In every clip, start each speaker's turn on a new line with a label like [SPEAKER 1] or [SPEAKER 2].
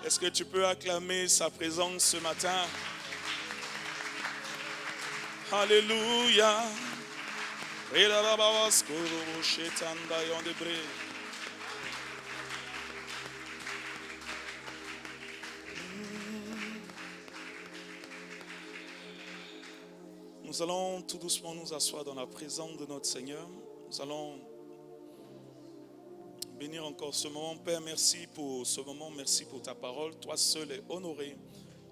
[SPEAKER 1] Est-ce que tu peux acclamer sa présence ce matin? Alléluia. Nous allons tout doucement nous asseoir dans la présence de notre Seigneur. Nous allons bénir encore ce moment. Père, merci pour ce moment, merci pour ta parole. Toi seul es honoré,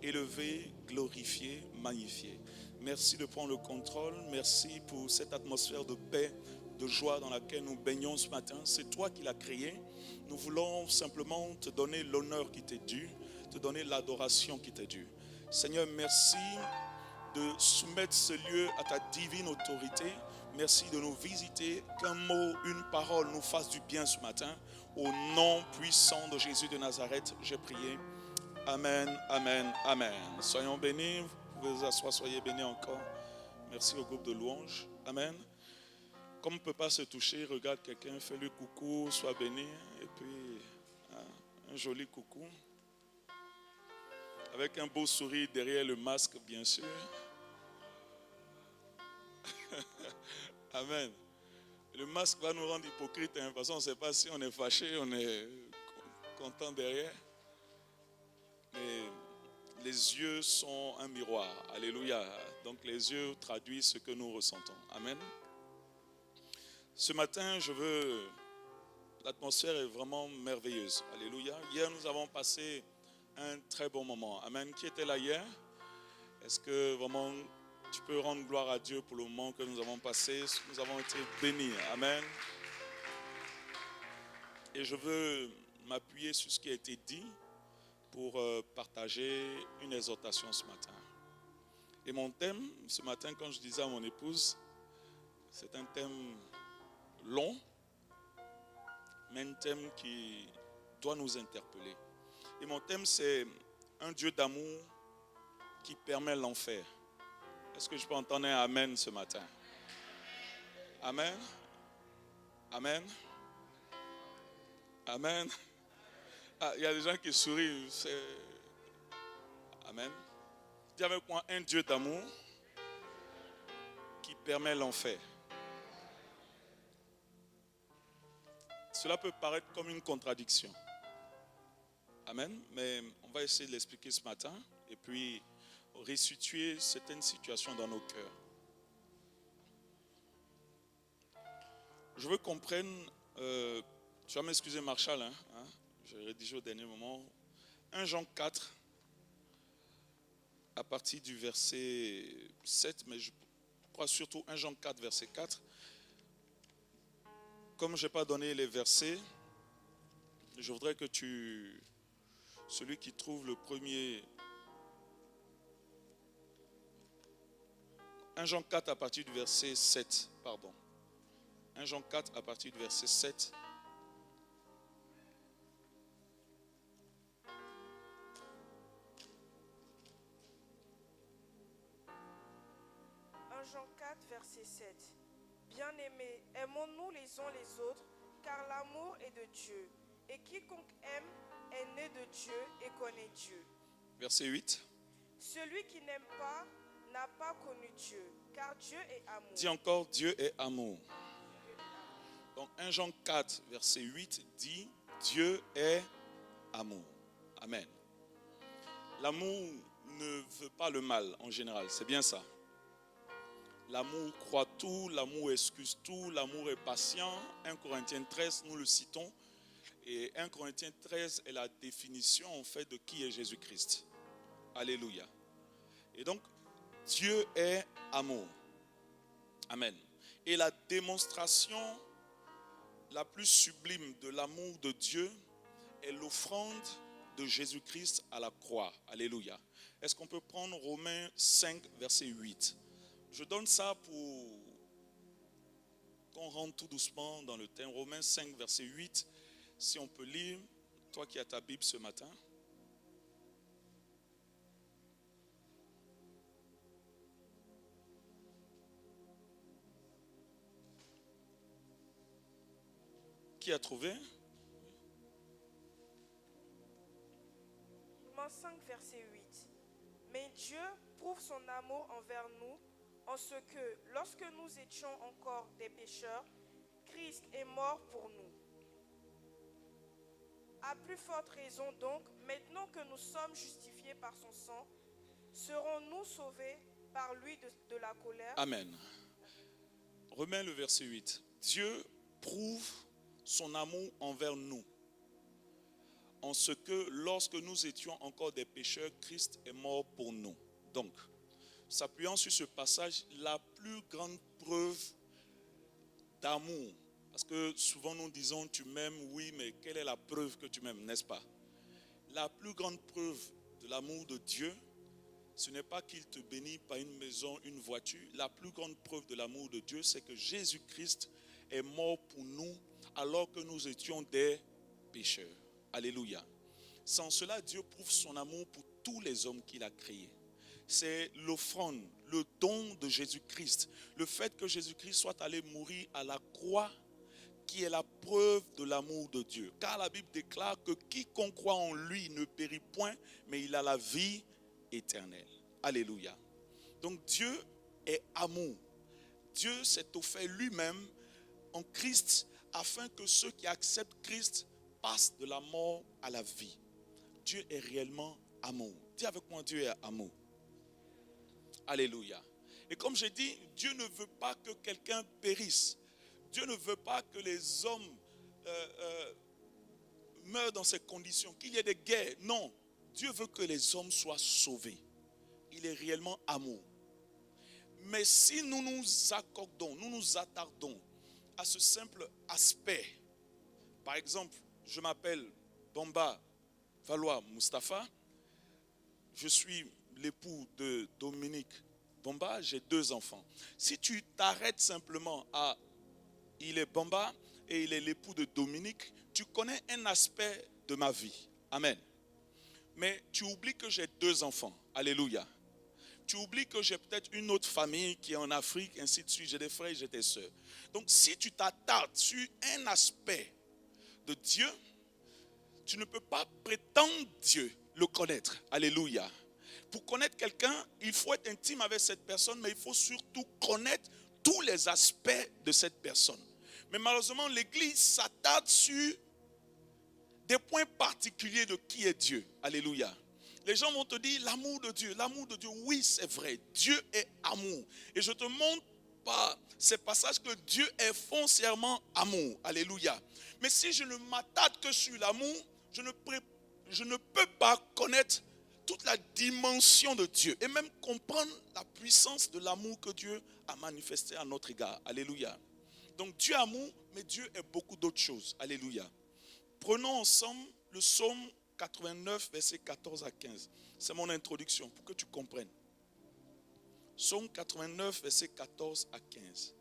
[SPEAKER 1] élevé, glorifié, magnifié. Merci de prendre le contrôle. Merci pour cette atmosphère de paix, de joie dans laquelle nous baignons ce matin. C'est toi qui l'as créé. Nous voulons simplement te donner l'honneur qui t'est dû, te donner l'adoration qui t'est due. Seigneur, merci de soumettre ce lieu à ta divine autorité. Merci de nous visiter, qu'un mot, une parole nous fasse du bien ce matin. Au nom puissant de Jésus de Nazareth, j'ai prié. Amen, amen, amen. Soyons bénis, vous pouvez vous asseoir, soyez bénis encore. Merci au groupe de louanges. Amen. Comme on ne peut pas se toucher, regarde quelqu'un, fais-lui coucou, sois béni. Et puis, un joli coucou. Avec un beau sourire derrière le masque, bien sûr. Amen. Le masque va nous rendre hypocrites. De toute façon, on ne sait pas si on est fâché, on est content derrière. Mais les yeux sont un miroir. Alléluia. Donc les yeux traduisent ce que nous ressentons. Amen. Ce matin, l'atmosphère est vraiment merveilleuse. Alléluia. Hier, nous avons passé un très bon moment. Amen. Qui était là hier? Est-ce que vraiment tu peux rendre gloire à Dieu pour le moment que nous avons passé? Nous avons été bénis. Amen. Et je veux m'appuyer sur ce qui a été dit pour partager une exhortation ce matin. Et mon thème, ce matin, quand je disais à mon épouse, c'est un thème long, mais un thème qui doit nous interpeller. Et mon thème, c'est un Dieu d'amour qui permet l'enfer. Est-ce que je peux entendre un amen ce matin? Amen. Amen. Amen. Ah, il y a des gens qui sourient. Amen. Dis avec moi, un Dieu d'amour qui permet l'enfer. Cela peut paraître comme une contradiction. Amen. Mais on va essayer de l'expliquer ce matin et puis resituer certaines situations dans nos cœurs. Je veux qu'on prenne, tu vas m'excuser Marshall, j'ai rédigé au dernier moment, 1 Jean 4, à partir du verset 7, mais je crois surtout 1 Jean 4, verset 4. Comme je n'ai pas donné les versets, je voudrais que celui qui trouve le premier, 1 Jean 4 à partir du verset 7, pardon. 1 Jean 4 à partir du verset 7.
[SPEAKER 2] Jean 4, verset 7. Bien-aimés, aimons-nous les uns les autres, car l'amour est de Dieu. Et quiconque aime est né de Dieu et connaît Dieu.
[SPEAKER 1] Verset 8.
[SPEAKER 2] Celui qui n'aime pas n'a pas connu Dieu, car Dieu est amour.
[SPEAKER 1] Dis encore, Dieu est amour. Donc 1 Jean 4, verset 8 dit, Dieu est amour. Amen. L'amour ne veut pas le mal en général, c'est bien ça. L'amour croit tout, l'amour excuse tout, l'amour est patient. 1 Corinthiens 13, nous le citons. Et 1 Corinthiens 13 est la définition en fait de qui est Jésus-Christ. Alléluia. Et donc, Dieu est amour. Amen. Et la démonstration la plus sublime de l'amour de Dieu est l'offrande de Jésus-Christ à la croix. Alléluia. Est-ce qu'on peut prendre Romains 5, verset 8? Je donne ça pour qu'on rentre tout doucement dans le thème. Romains 5, verset 8. Si on peut lire, toi qui as ta Bible ce matin. Qui a trouvé?
[SPEAKER 2] Romains 5, verset 8. Mais Dieu prouve son amour envers nous en ce que, lorsque nous étions encore des pécheurs, Christ est mort pour nous. À plus forte raison donc, maintenant que nous sommes justifiés par son sang, serons-nous sauvés par lui de la colère?
[SPEAKER 1] Amen. Remets le verset 8. Dieu prouve son amour envers nous en ce que lorsque nous étions encore des pécheurs, Christ est mort pour nous. Donc, s'appuyant sur ce passage, la plus grande preuve d'amour, parce que souvent nous disons tu m'aimes, oui, mais quelle est la preuve que tu m'aimes, n'est-ce pas? La plus grande preuve de l'amour de Dieu, ce n'est pas qu'il te bénit par une maison, une voiture. La plus grande preuve de l'amour de Dieu, c'est que Jésus-Christ est mort pour nous alors que nous étions des pécheurs. Alléluia. Sans cela, Dieu prouve son amour pour tous les hommes qu'il a créés. C'est l'offrande, le don de Jésus-Christ. Le fait que Jésus-Christ soit allé mourir à la croix qui est la preuve de l'amour de Dieu. Car la Bible déclare que quiconque croit en lui ne périt point, mais il a la vie éternelle. Alléluia. Donc Dieu est amour. Dieu s'est offert lui-même en Christ afin que ceux qui acceptent Christ passent de la mort à la vie. Dieu est réellement amour. Dis avec moi, Dieu est amour. Alléluia. Et comme j'ai dit, Dieu ne veut pas que quelqu'un périsse. Dieu ne veut pas que les hommes meurent dans ces conditions, qu'il y ait des guerres. Non, Dieu veut que les hommes soient sauvés. Il est réellement amour. Mais si nous nous accordons, nous nous attardons à ce simple aspect, par exemple, je m'appelle Bomba Valois Mustapha, je suis l'époux de Dominique Bomba, j'ai 2 enfants. Si tu t'arrêtes simplement à il est Bomba et il est l'époux de Dominique, tu connais un aspect de ma vie. Amen. Mais tu oublies que j'ai 2 enfants. Alléluia. Tu oublies que j'ai peut-être une autre famille qui est en Afrique, ainsi de suite. J'ai des frères et j'ai des sœurs. Donc si tu t'attardes sur un aspect de Dieu, tu ne peux pas prétendre Dieu, le connaître. Alléluia. Pour connaître quelqu'un, il faut être intime avec cette personne, mais il faut surtout connaître tous les aspects de cette personne. Mais malheureusement, l'Église s'attarde sur des points particuliers de qui est Dieu. Alléluia. Les gens vont te dire l'amour de Dieu. L'amour de Dieu, oui, c'est vrai. Dieu est amour. Et je te montre par ces passages que Dieu est foncièrement amour. Alléluia. Mais si je ne m'attarde que sur l'amour, je ne peux pas connaître toute la dimension de Dieu et même comprendre la puissance de l'amour que Dieu a manifesté à notre égard. Alléluia. Donc Dieu est amour, mais Dieu est beaucoup d'autres choses. Alléluia. Prenons ensemble le psaume 89, versets 14 à 15. C'est mon introduction pour que tu comprennes. Psaume 89, versets 14 à 15.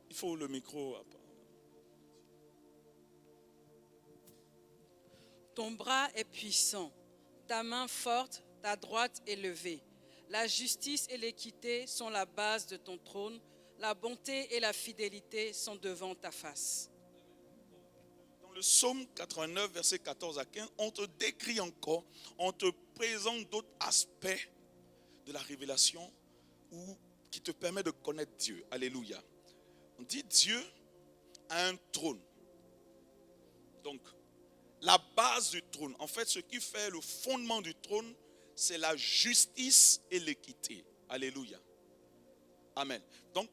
[SPEAKER 1] Il faut le micro.
[SPEAKER 3] Ton bras est puissant, ta main forte, ta droite est levée. La justice et l'équité sont la base de ton trône. La bonté et la fidélité sont devant ta face.
[SPEAKER 1] Dans le psaume 89, versets 14 à 15, on te décrit encore, on te présente d'autres aspects de la révélation qui te permet de connaître Dieu. Alléluia. On dit Dieu a un trône. Donc, la base du trône, en fait, ce qui fait le fondement du trône, c'est la justice et l'équité. Alléluia. Amen. Donc,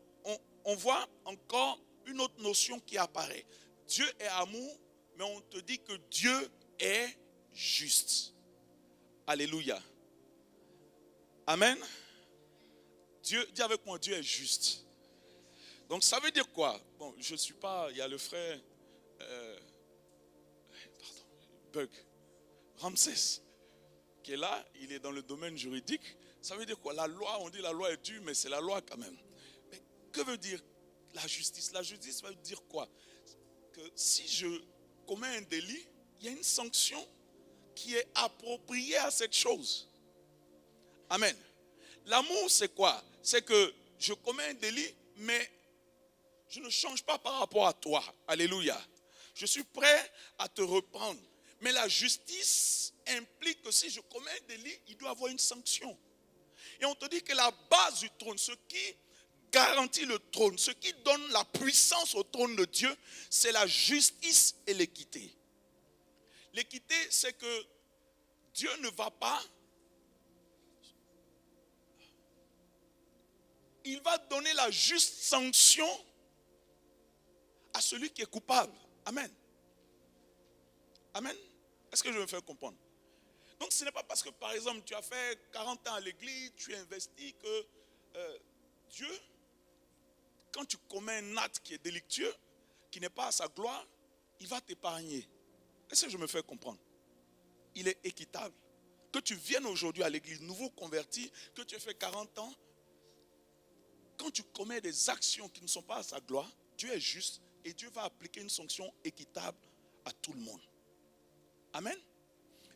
[SPEAKER 1] on voit encore une autre notion qui apparaît. Dieu est amour, mais on te dit que Dieu est juste. Alléluia. Amen. Dieu, dis avec moi, Dieu est juste. Donc ça veut dire quoi? Bon, je ne suis pas, il y a le frère Ramsès qui est là, il est dans le domaine juridique. Ça veut dire quoi? La loi, on dit la loi est dure, mais c'est la loi quand même. Mais que veut dire la justice? La justice veut dire quoi? Que si je commets un délit, il y a une sanction qui est appropriée à cette chose. Amen. L'amour, c'est quoi? C'est que je commets un délit, mais Je ne change pas par rapport à toi. Alléluia. Je suis prêt à te reprendre. Mais la justice implique que si je commets un délit, il doit y avoir une sanction. Et on te dit que la base du trône, ce qui garantit le trône, ce qui donne la puissance au trône de Dieu, c'est la justice et l'équité. L'équité, c'est que Dieu ne va pas, il va donner la juste sanction à celui qui est coupable. Amen. Amen. Est-ce que je me fais comprendre? Donc ce n'est pas parce que par exemple tu as fait 40 ans à l'église, tu es investi que Dieu, quand tu commets un acte qui est délictueux, qui n'est pas à sa gloire, il va t'épargner. Est-ce que je me fais comprendre? Il est équitable. Que tu viennes aujourd'hui à l'église, nouveau converti, que tu aies fait 40 ans, quand tu commets des actions qui ne sont pas à sa gloire, Dieu est juste et Dieu va appliquer une sanction équitable à tout le monde. Amen.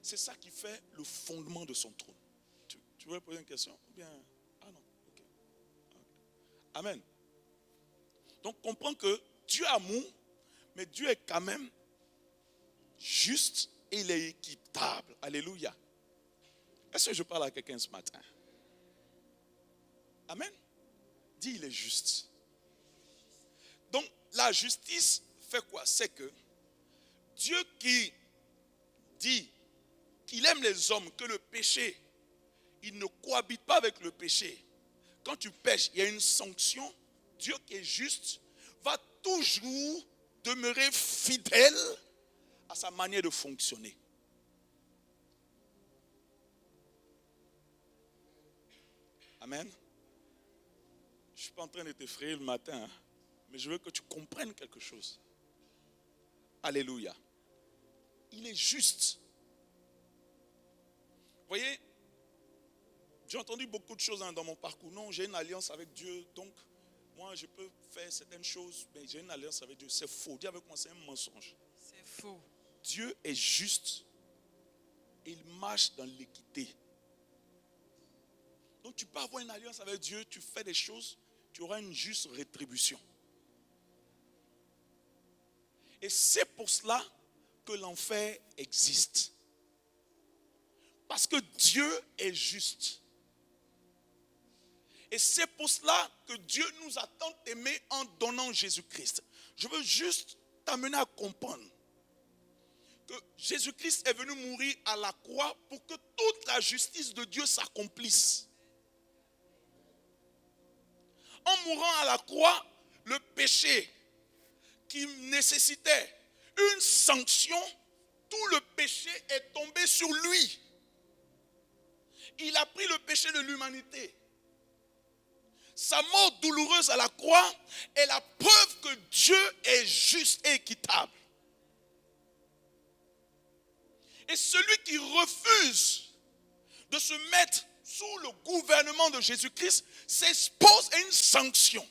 [SPEAKER 1] C'est ça qui fait le fondement de son trône. Tu veux poser une question? Bien. Ah non. Okay. Amen. Donc comprends que Dieu est amour, mais Dieu est quand même juste et il est équitable. Alléluia. Est-ce que je parle à quelqu'un ce matin? Amen. Dis, il est juste. Donc la justice fait quoi? C'est que Dieu qui dit qu'il aime les hommes, que le péché, il ne cohabite pas avec le péché. Quand tu pèches, il y a une sanction. Dieu qui est juste va toujours demeurer fidèle à sa manière de fonctionner. Amen. Je ne suis pas en train de t'effrayer le matin, hein, mais je veux que tu comprennes quelque chose. Alléluia. Il est juste. Vous voyez, j'ai entendu beaucoup de choses dans mon parcours. Non, j'ai une alliance avec Dieu, donc moi je peux faire certaines choses, mais j'ai une alliance avec Dieu. C'est faux. Dis avec moi, c'est un mensonge.
[SPEAKER 3] C'est faux.
[SPEAKER 1] Dieu est juste et il marche dans l'équité. Donc tu peux avoir une alliance avec Dieu, tu fais des choses, tu auras une juste rétribution. Et c'est pour cela que l'enfer existe. Parce que Dieu est juste. Et c'est pour cela que Dieu nous a tant aimés en donnant Jésus-Christ. Je veux juste t'amener à comprendre que Jésus-Christ est venu mourir à la croix pour que toute la justice de Dieu s'accomplisse. En mourant à la croix, le péché qui nécessitait une sanction, tout le péché est tombé sur lui. Il a pris le péché de l'humanité. Sa mort douloureuse à la croix est la preuve que Dieu est juste et équitable. Et celui qui refuse de se mettre sous le gouvernement de Jésus-Christ s'expose à une sanction.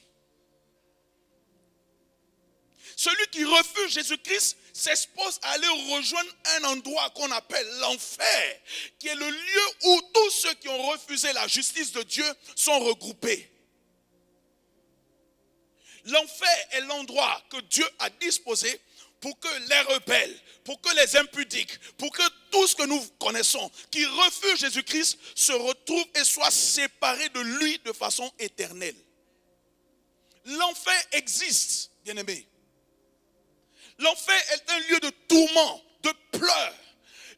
[SPEAKER 1] Celui qui refuse Jésus-Christ s'expose à aller rejoindre un endroit qu'on appelle l'enfer, qui est le lieu où tous ceux qui ont refusé la justice de Dieu sont regroupés. L'enfer est l'endroit que Dieu a disposé pour que les rebelles, pour que les impudiques, pour que tout ce que nous connaissons, qui refusent Jésus-Christ, se retrouvent et soient séparés de lui de façon éternelle. L'enfer existe, bien-aimés. L'enfer est un lieu de tourment, de pleurs.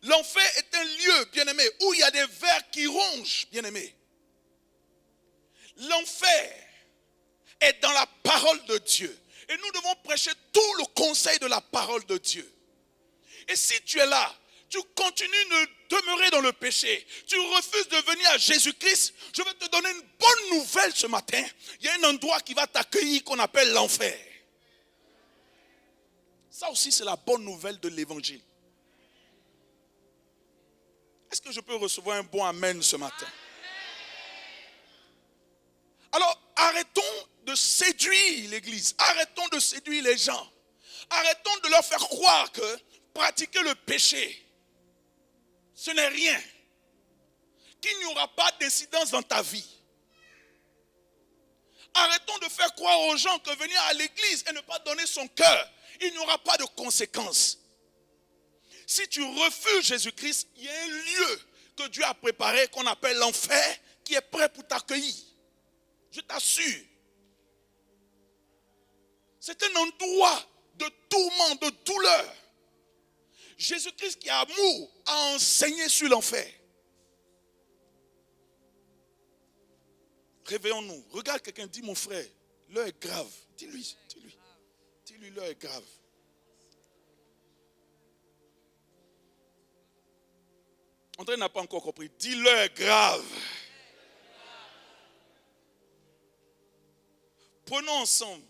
[SPEAKER 1] L'enfer est un lieu, bien-aimé, où il y a des vers qui rongent, bien-aimé. L'enfer est dans la parole de Dieu. Et nous devons prêcher tout le conseil de la parole de Dieu. Et si tu es là, tu continues de demeurer dans le péché, tu refuses de venir à Jésus-Christ, je vais te donner une bonne nouvelle ce matin. Il y a un endroit qui va t'accueillir qu'on appelle l'enfer. Ça aussi, c'est la bonne nouvelle de l'évangile. Est-ce que je peux recevoir un bon amen ce matin? Alors, arrêtons de séduire l'église. Arrêtons de séduire les gens. Arrêtons de leur faire croire que pratiquer le péché, ce n'est rien. Qu'il n'y aura pas d'incidence dans ta vie. arrêtons de faire croire aux gens que venir à l'église et ne pas donner son cœur, il n'y aura pas de conséquences. Si tu refuses Jésus-Christ, il y a un lieu que Dieu a préparé qu'on appelle l'enfer qui est prêt pour t'accueillir. Je t'assure. C'est un endroit de tourment, de douleur. Jésus-Christ qui est amour a enseigné sur l'enfer. Réveillons-nous. Regarde quelqu'un, dis mon frère, l'heure est grave. Dis-lui, l'heure est grave. André n'a pas encore compris. Dis l'heure est grave. Prenons ensemble.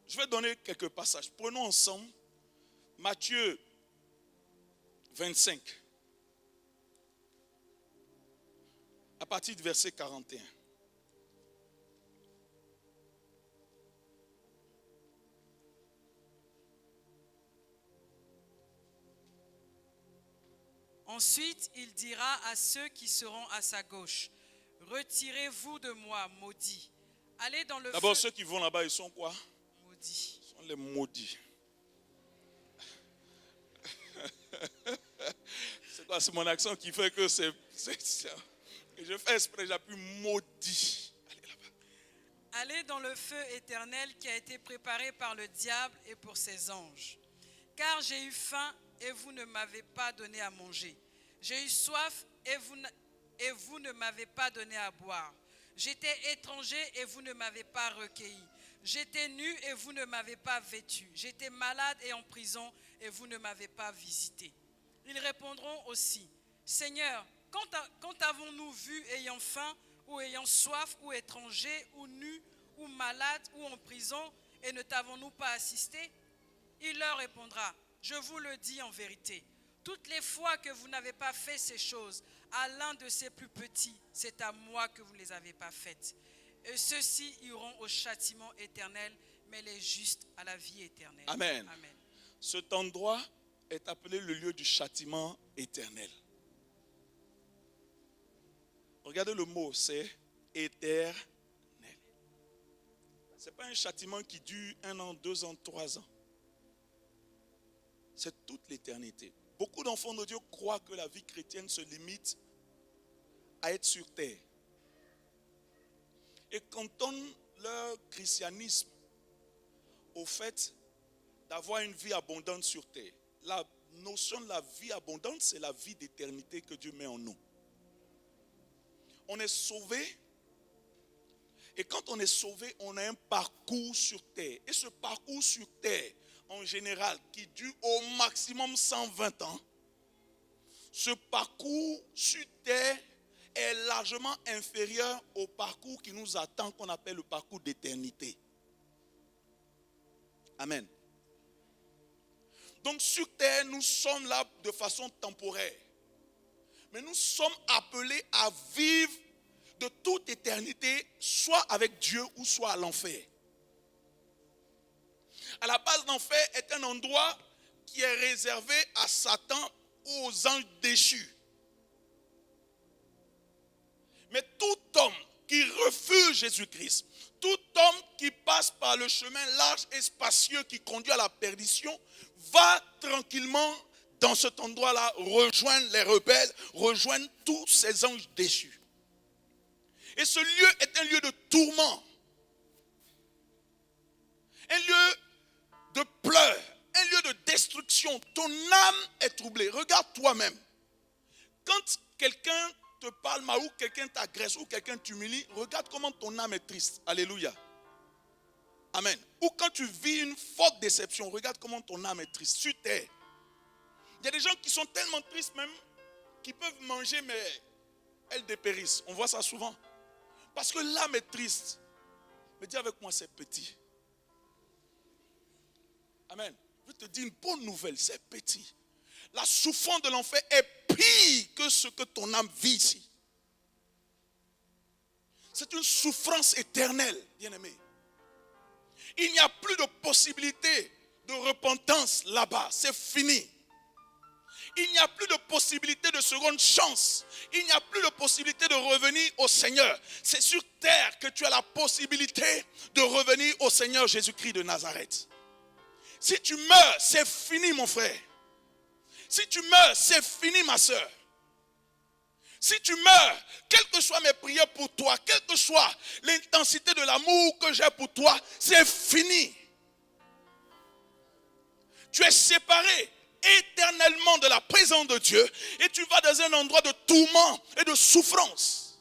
[SPEAKER 1] Je vais donner quelques passages. Prenons ensemble Matthieu 25. À partir du verset 41.
[SPEAKER 3] Ensuite, il dira à ceux qui seront à sa gauche, retirez-vous de moi, maudits. Allez dans le
[SPEAKER 1] D'abord,
[SPEAKER 3] feu.
[SPEAKER 1] ceux qui vont là-bas, ils sont quoi?
[SPEAKER 3] Maudits.
[SPEAKER 1] Ils sont les maudits. C'est quoi? C'est mon accent qui fait que c'est je fais exprès, j'appuie maudit. Allez là-bas.
[SPEAKER 3] Allez dans le feu éternel qui a été préparé par le diable et pour ses anges. Car j'ai eu faim et vous ne m'avez pas donné à manger. J'ai eu soif et vous ne m'avez pas donné à boire. J'étais étranger et vous ne m'avez pas recueilli. J'étais nu et vous ne m'avez pas vêtu. J'étais malade et en prison et vous ne m'avez pas visité. Ils répondront aussi, Seigneur, quand avons-nous vu ayant faim ou ayant soif ou étranger ou nu ou malade ou en prison et ne t'avons-nous pas assisté? Il leur répondra, je vous le dis en vérité, toutes les fois que vous n'avez pas fait ces choses à l'un de ces plus petits, c'est à moi que vous ne les avez pas faites. Et ceux-ci iront au châtiment éternel, mais les justes à la vie éternelle.
[SPEAKER 1] Amen.
[SPEAKER 3] Amen.
[SPEAKER 1] Cet endroit est appelé le lieu du châtiment éternel. Regardez le mot, c'est éternel. Ce n'est pas un châtiment qui dure 1 an, 2 ans, 3 ans. C'est toute l'éternité. Beaucoup d'enfants de Dieu croient que la vie chrétienne se limite à être sur terre. Et cantonnent leur christianisme au fait d'avoir une vie abondante sur terre. La notion de la vie abondante, c'est la vie d'éternité que Dieu met en nous. On est sauvé. Et quand on est sauvé, on a un parcours sur terre. Et ce parcours sur terre, en général, qui dure au maximum 120 ans, ce parcours sur terre est largement inférieur au parcours qui nous attend, qu'on appelle le parcours d'éternité. Amen. Donc sur terre, nous sommes là de façon temporaire. Mais nous sommes appelés à vivre de toute éternité, soit avec Dieu ou soit à l'enfer. À la base, l'enfer est un endroit qui est réservé à Satan ou aux anges déchus. Mais tout homme qui refuse Jésus-Christ, tout homme qui passe par le chemin large et spacieux qui conduit à la perdition, va tranquillement dans cet endroit-là rejoindre les rebelles, rejoindre tous ces anges déchus. Et ce lieu est un lieu de tourment, un lieu de pleurs, un lieu de destruction. Ton âme est troublée. Regarde toi-même. Quand quelqu'un te parle mal ou quelqu'un t'agresse ou quelqu'un t'humilie, regarde comment ton âme est triste. Alléluia. Amen. Ou quand tu vis une forte déception, regarde comment ton âme est triste. Sur terre. Il y a des gens qui sont tellement tristes même, qui peuvent manger mais elles dépérissent. On voit ça souvent. Parce que l'âme est triste. Mais dis avec moi, c'est petit. Amen. Je te dis une bonne nouvelle, c'est petit. La souffrance de l'enfer est pire que ce que ton âme vit ici. C'est une souffrance éternelle, bien-aimé. Il n'y a plus de possibilité de repentance là-bas. C'est fini. Il n'y a plus de possibilité de seconde chance. Il n'y a plus de possibilité de revenir au Seigneur. C'est sur terre que tu as la possibilité de revenir au Seigneur Jésus-Christ de Nazareth. Si tu meurs, c'est fini mon frère. Si tu meurs, c'est fini ma soeur. Si tu meurs, quelles que soient mes prières pour toi, quelle que soit l'intensité de l'amour que j'ai pour toi, c'est fini. Tu es séparé éternellement de la présence de Dieu et tu vas dans un endroit de tourment et de souffrance.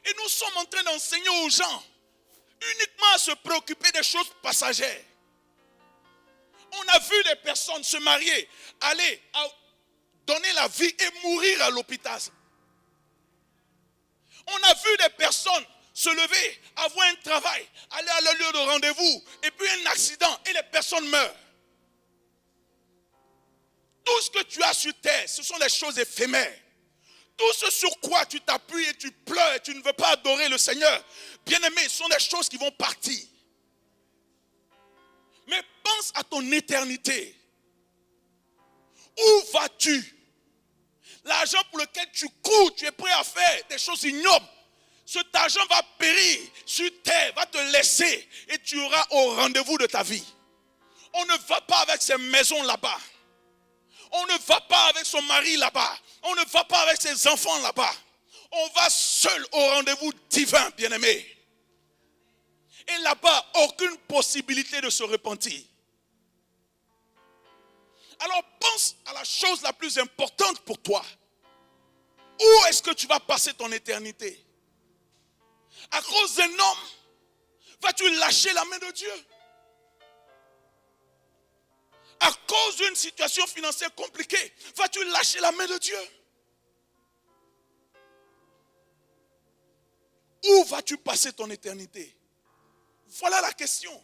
[SPEAKER 1] Et nous sommes en train d'enseigner aux gens uniquement à se préoccuper des choses passagères. On a vu des personnes se marier, aller donner la vie et mourir à l'hôpital. On a vu des personnes se lever, avoir un travail, aller à leur lieu de rendez-vous et puis un accident et les personnes meurent. Tout ce que tu as sur terre, ce sont des choses éphémères. Tout ce sur quoi tu t'appuies et tu pleures et tu ne veux pas adorer le Seigneur, bien-aimé, ce sont des choses qui vont partir. Mais pense à ton éternité. Où vas-tu? L'argent pour lequel tu cours, tu es prêt à faire des choses ignobles. Cet argent va périr sur terre, va te laisser et tu auras au rendez-vous de ta vie. On ne va pas avec ses maisons là-bas. On ne va pas avec son mari là-bas. On ne va pas avec ses enfants là-bas. On va seul au rendez-vous divin, bien-aimé. Et là-bas, aucune possibilité de se repentir. Alors pense à la chose la plus importante pour toi. Où est-ce que tu vas passer ton éternité? À cause d'un homme, vas-tu lâcher la main de Dieu? À cause d'une situation financière compliquée, vas-tu lâcher la main de Dieu? Où vas-tu passer ton éternité? Voilà la question.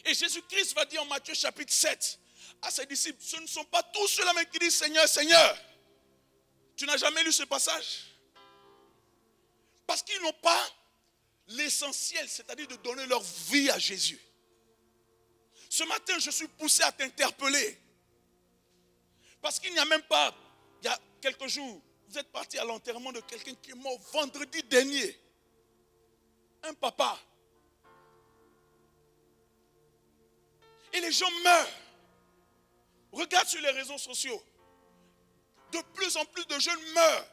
[SPEAKER 1] Et Jésus-Christ va dire en Matthieu chapitre 7 à ses disciples, ce ne sont pas tous ceux-là qui disent Seigneur, Seigneur. Tu n'as jamais lu ce passage? Parce qu'ils n'ont pas l'essentiel, c'est-à-dire de donner leur vie à Jésus. Ce matin, je suis poussé à t'interpeller. Parce qu'il n'y a même pas, il y a quelques jours, vous êtes parti à l'enterrement de quelqu'un qui est mort vendredi dernier. Un papa. Et les gens meurent. Regarde sur les réseaux sociaux. De plus en plus de jeunes meurent.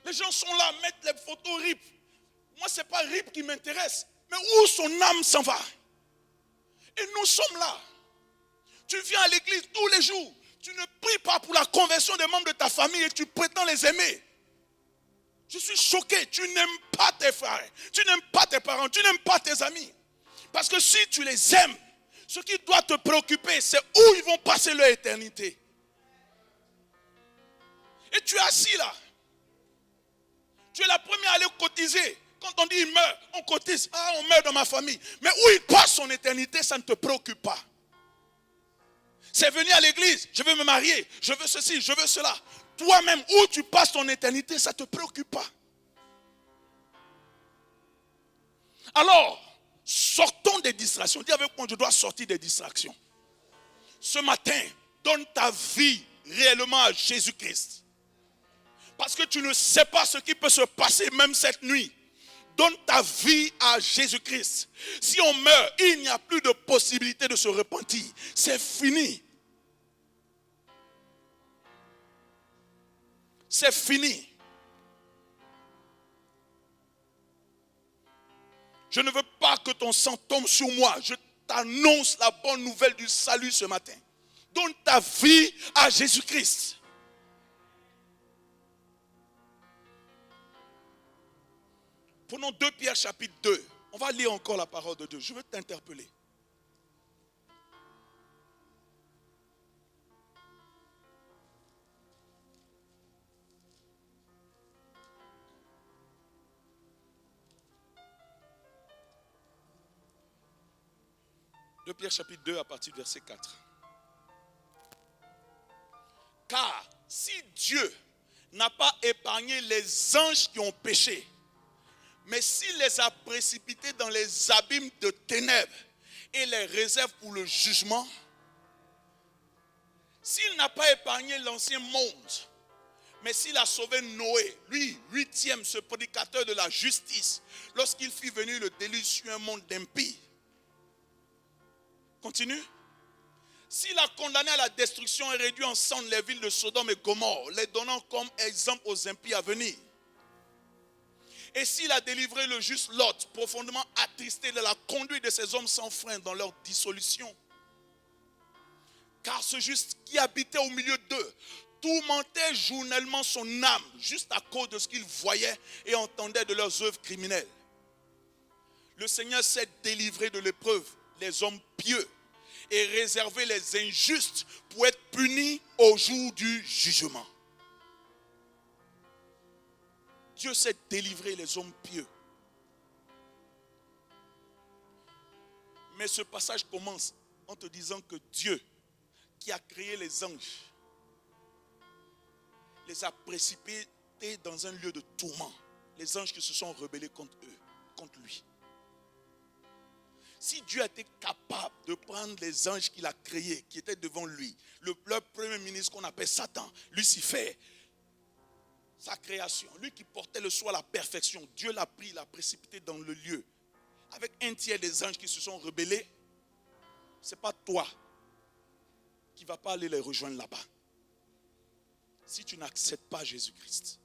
[SPEAKER 1] Les gens sont là, mettent les photos RIP. Moi, ce n'est pas RIP qui m'intéresse. Mais où son âme s'en va? Et nous sommes là. Tu viens à l'église tous les jours. Tu ne pries pas pour la conversion des membres de ta famille et tu prétends les aimer. Je suis choqué. Tu n'aimes pas tes frères. Tu n'aimes pas tes parents. Tu n'aimes pas tes amis. Parce que si tu les aimes, ce qui doit te préoccuper, c'est où ils vont passer leur éternité. Et tu es assis là. Tu es la première à aller cotiser. Quand on dit il meurt, on cotise. Ah, on meurt dans ma famille. Mais où il passe son éternité, ça ne te préoccupe pas. C'est venir à l'église, je veux me marier, je veux ceci, je veux cela. Toi-même, où tu passes ton éternité, ça ne te préoccupe pas. Alors, sortons des distractions. Dis avec moi, je dois sortir des distractions. Ce matin, donne ta vie réellement à Jésus-Christ. Parce que tu ne sais pas ce qui peut se passer même cette nuit. Donne ta vie à Jésus-Christ. Si on meurt, il n'y a plus de possibilité de se repentir. C'est fini. C'est fini. Je ne veux pas que ton sang tombe sur moi. Je t'annonce la bonne nouvelle du salut ce matin. Donne ta vie à Jésus-Christ. Prenons 2 Pierre chapitre 2. On va lire encore la parole de Dieu. Je veux t'interpeller. De Pierre chapitre 2 à partir du verset 4. Car si Dieu n'a pas épargné les anges qui ont péché, mais s'il les a précipités dans les abîmes de ténèbres et les réserve pour le jugement, S'il n'a pas épargné l'ancien monde, mais s'il a sauvé Noé, lui, 8e, ce prédicateur de la justice, lorsqu'il fit venir le déluge sur un monde d'impies. Continue. S'il a condamné à la destruction et réduit en cendres les villes de Sodome et Gomorrhe, les donnant comme exemple aux impies à venir. Et s'il a délivré le juste Lot, profondément attristé de la conduite de ces hommes sans frein dans leur dissolution. Car ce juste qui habitait au milieu d'eux tourmentait journellement son âme, juste à cause de ce qu'il voyait et entendait de leurs œuvres criminelles. Le Seigneur s'est délivré de l'épreuve, les hommes pieux, et réservé les injustes pour être punis au jour du jugement. Dieu s'est délivré les hommes pieux. Mais ce passage commence en te disant que Dieu, qui a créé les anges, les a précipités dans un lieu de tourment. Les anges qui se sont rebellés contre eux, contre lui. Si Dieu a été capable de prendre les anges qu'il a créés, qui étaient devant lui, leur premier ministre qu'on appelle Satan, Lucifer, sa création, lui qui portait le soi à la perfection, Dieu l'a pris, l'a précipité dans le lieu, avec un tiers des anges qui se sont rebellés. Ce n'est pas toi qui ne vas pas aller les rejoindre là-bas. Si tu n'acceptes pas Jésus-Christ.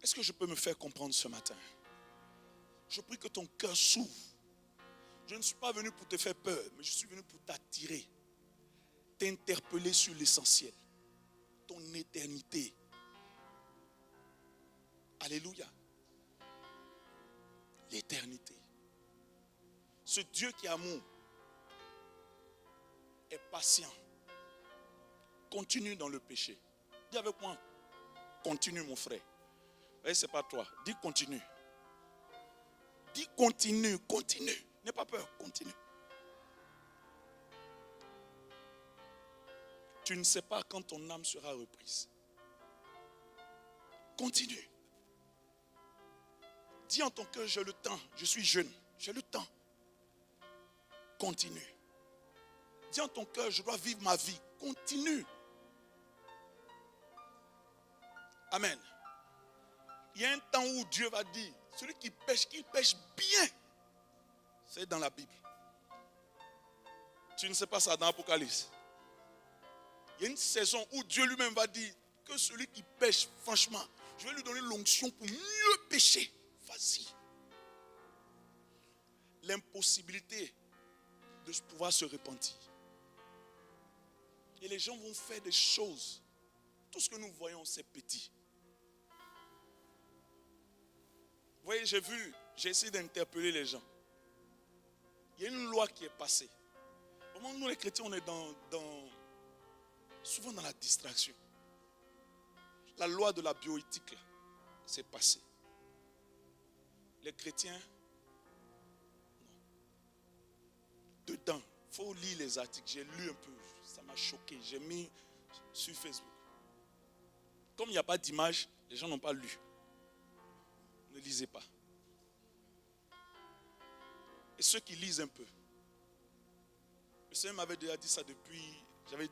[SPEAKER 1] Est-ce que je peux me faire comprendre ce matin? Je prie que ton cœur s'ouvre. Je ne suis pas venu pour te faire peur, mais je suis venu pour t'attirer, t'interpeller sur l'essentiel, ton éternité. Alléluia. L'éternité. Ce Dieu qui est amour est patient. Continue dans le péché. Dis avec moi, continue mon frère. Ce n'est pas toi. Dis continue. Dis continue, continue. N'aie pas peur, continue. Tu ne sais pas quand ton âme sera reprise. Continue. Dis en ton cœur, j'ai le temps, je suis jeune, j'ai le temps. Continue. Dis en ton cœur, je dois vivre ma vie. Continue. Amen. Il y a un temps où Dieu va dire, celui qui pêche, qu'il pêche bien. C'est dans la Bible. Tu ne sais pas ça dans l'Apocalypse. Il y a une saison où Dieu lui-même va dire que celui qui pêche, franchement, je vais lui donner l'onction pour mieux pêcher. Vas-y. L'impossibilité de pouvoir se repentir. Et les gens vont faire des choses. Tout ce que nous voyons, c'est petit. Vous voyez, j'ai essayé d'interpeller les gens. Il y a une loi qui est passée. Vraiment, nous les chrétiens, on est souvent dans la distraction. La loi de la bioéthique, c'est passé. Les chrétiens, non. Dedans, il faut lire les articles. J'ai lu un peu, ça m'a choqué. J'ai mis sur Facebook. Comme il n'y a pas d'image, les gens n'ont pas lu. Ne lisez pas. Et ceux qui lisent un peu. Le Seigneur m'avait déjà dit ça depuis, j'avais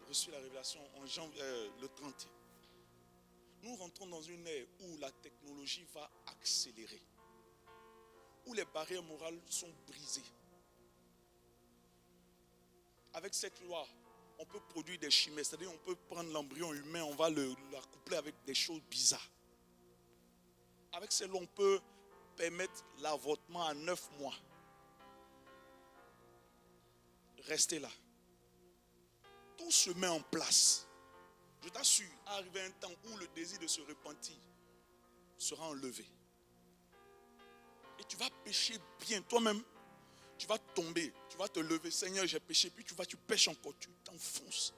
[SPEAKER 1] reçu la révélation en janvier, le 31. Nous rentrons dans une ère où la technologie va accélérer. Où les barrières morales sont brisées. Avec cette loi, on peut produire des chimères. C'est-à-dire on peut prendre l'embryon humain, on va l'accoupler avec des choses bizarres. Avec cette loi, on peut permettre l'avortement à 9 mois. Restez là. Tout se met en place. Je t'assure, arriver un temps où le désir de se repentir sera enlevé. Et tu vas pécher bien toi-même. Tu vas tomber, tu vas te lever. Seigneur, j'ai péché. Puis tu pêches encore, tu t'enfonces.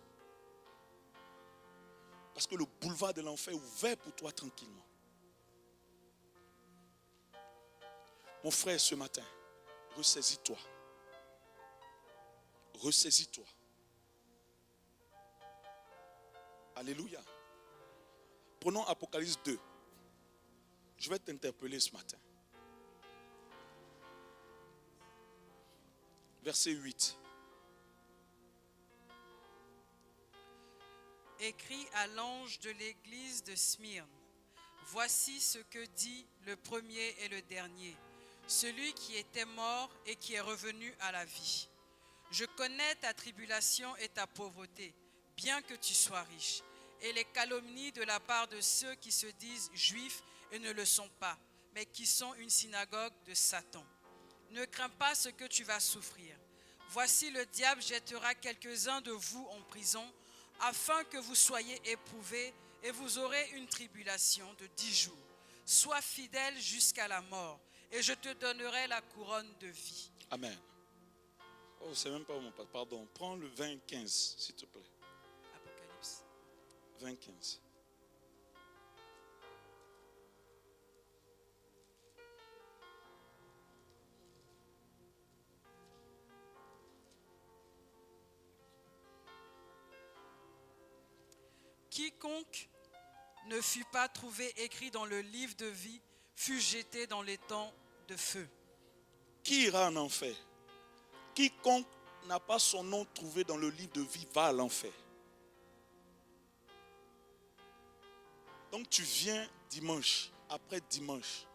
[SPEAKER 1] Parce que le boulevard de l'enfer est ouvert pour toi tranquillement. Mon frère, ce matin, ressaisis-toi. Ressaisis-toi. Alléluia. Prenons Apocalypse 2. Je vais t'interpeller ce matin. Verset 8.
[SPEAKER 3] Écris à l'ange de l'église de Smyrne. Voici ce que dit le premier et le dernier, celui qui était mort et qui est revenu à la vie. Je connais ta tribulation et ta pauvreté, bien que tu sois riche, et les calomnies de la part de ceux qui se disent juifs et ne le sont pas, mais qui sont une synagogue de Satan. Ne crains pas ce que tu vas souffrir. Voici, le diable jettera quelques-uns de vous en prison, afin que vous soyez éprouvés, et vous aurez une tribulation de 10 jours. Sois fidèle jusqu'à la mort, et je te donnerai la couronne de vie.
[SPEAKER 1] Amen. Oh, c'est même pas mon pardon. Prends le 20-15, s'il te plaît.
[SPEAKER 3] Apocalypse.
[SPEAKER 1] 20-15.
[SPEAKER 3] Quiconque ne fut pas trouvé écrit dans le livre de vie fut jeté dans les temps de feu.
[SPEAKER 1] Qui ira en enfer? Quiconque n'a pas son nom trouvé dans le livre de vie va à l'enfer. Donc tu viens dimanche, après dimanche.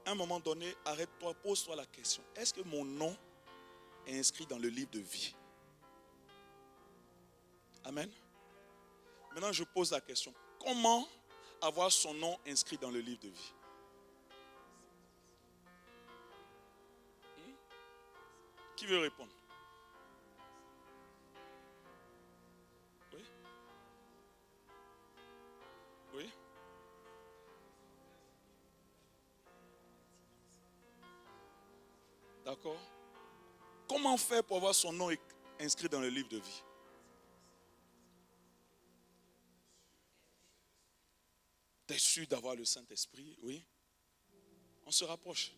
[SPEAKER 1] À un moment donné, arrête-toi, pose-toi la question. Est-ce que mon nom est inscrit dans le livre de vie? Amen. Maintenant, je pose la question. Comment avoir son nom inscrit dans le livre de vie? Qui veut répondre? Oui? Oui? D'accord. Comment faire pour avoir son nom inscrit dans le livre de vie? Tu es sûr d'avoir le Saint-Esprit? Oui. On se rapproche.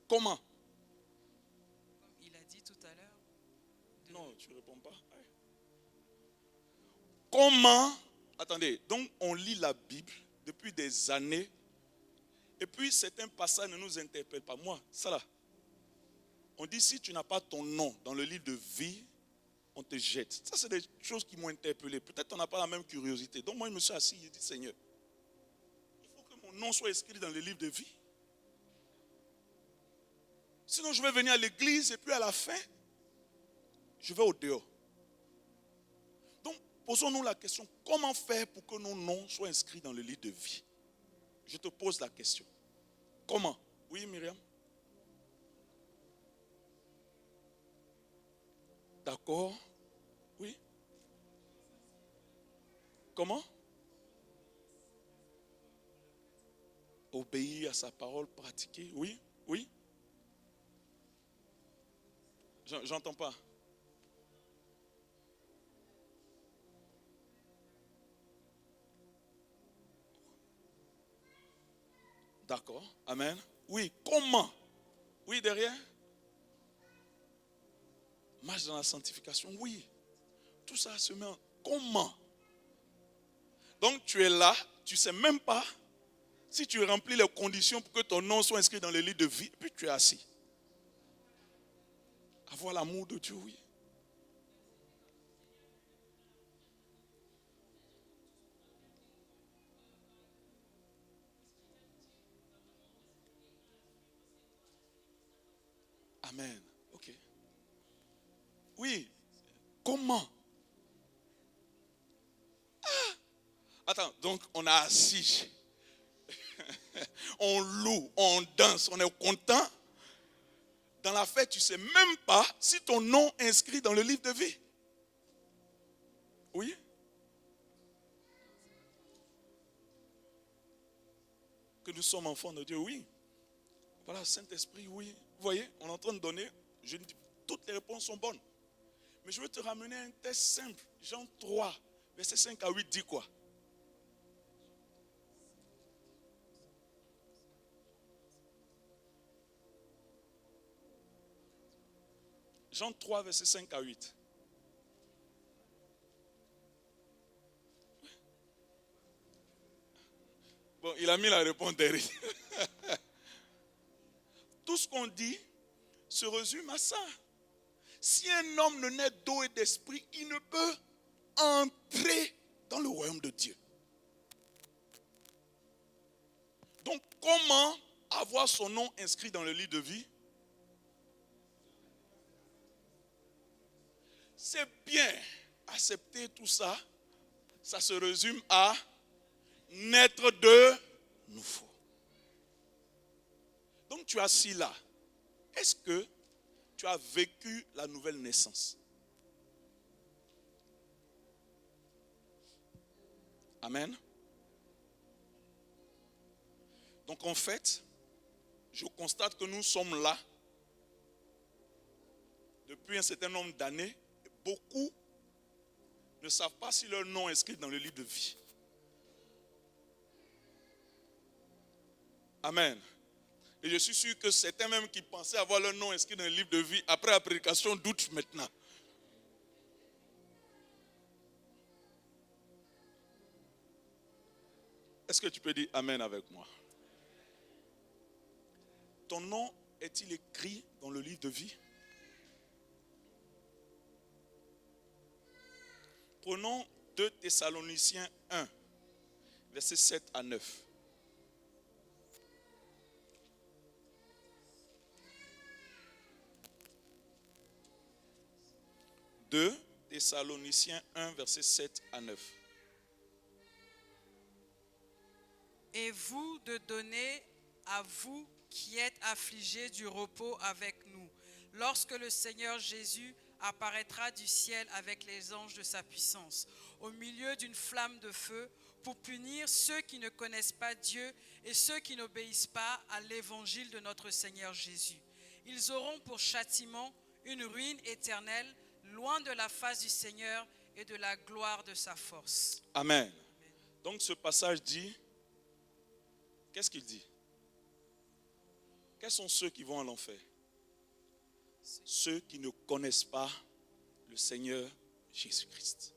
[SPEAKER 1] Comment?
[SPEAKER 3] Comme il a dit tout à l'heure.
[SPEAKER 1] Non, tu ne réponds pas. Ouais. Comment? Attendez, donc on lit la Bible depuis des années et puis certains passages ne nous interpellent pas. Moi, ça là, on dit si tu n'as pas ton nom dans le livre de vie, on te jette. Ça, c'est des choses qui m'ont interpellé. Peut-être on n'a pas la même curiosité. Donc moi, je me suis assis et j'ai dit, Seigneur, il faut que mon nom soit inscrit dans le livre de vie. Sinon, je vais venir à l'église et puis à la fin, je vais au dehors. Donc, posons-nous la question, comment faire pour que nos noms soient inscrits dans le livre de vie? Je te pose la question. Comment? Oui, Myriam? D'accord? Oui? Comment? Obéir à sa parole, pratiquer. Oui? Oui? J'entends pas. D'accord. Amen. Oui. Comment? Oui, derrière. Marche dans la sanctification. Oui. Tout ça se met en... Comment? Donc tu es là, tu ne sais même pas si tu remplis les conditions pour que ton nom soit inscrit dans le livre de vie, puis tu es assis. Avoir l'amour de Dieu, oui. Amen. Ok. Oui. Comment? Ah. Attends, donc on a assis. On loue, on danse, on est content. Dans la fête, tu ne sais même pas si ton nom est inscrit dans le livre de vie. Oui? Que nous sommes enfants de Dieu, oui. Voilà, Saint-Esprit, oui. Vous voyez, on est en train de donner, je ne dis, toutes les réponses sont bonnes. Mais je veux te ramener à un texte simple. Jean 3, verset 5 à 8 dit quoi? Jean 3, verset 5 à 8. Bon, il a mis la réponse derrière. Tout ce qu'on dit se résume à ça. Si un homme ne naît d'eau et d'esprit, il ne peut entrer dans le royaume de Dieu. Donc, comment avoir son nom inscrit dans le livre de vie? C'est bien accepter tout ça. Ça se résume à naître de nouveau. Donc, tu es assis là. Est-ce que tu as vécu la nouvelle naissance? Amen. Donc en fait, je constate que nous sommes là depuis un certain nombre d'années. Beaucoup ne savent pas si leur nom est inscrit dans le livre de vie. Amen. Et je suis sûr que certains même qui pensaient avoir leur nom inscrit dans le livre de vie, après la prédication, doutent maintenant. Est-ce que tu peux dire Amen avec moi? Ton nom est-il écrit dans le livre de vie? Prenons 2 Thessaloniciens 1, versets 7 à 9. « 2 Thessaloniciens 1, versets 7 à 9.
[SPEAKER 3] Et vous de donner à vous qui êtes affligés du repos avec nous, lorsque le Seigneur Jésus apparaîtra du ciel avec les anges de sa puissance, au milieu d'une flamme de feu, pour punir ceux qui ne connaissent pas Dieu et ceux qui n'obéissent pas à l'évangile de notre Seigneur Jésus. Ils auront pour châtiment une ruine éternelle, loin de la face du Seigneur et de la gloire de sa force. »
[SPEAKER 1] Amen. Donc ce passage dit, qu'est-ce qu'il dit? Quels sont ceux qui vont à l'enfer? Ceux qui ne connaissent pas le Seigneur Jésus-Christ.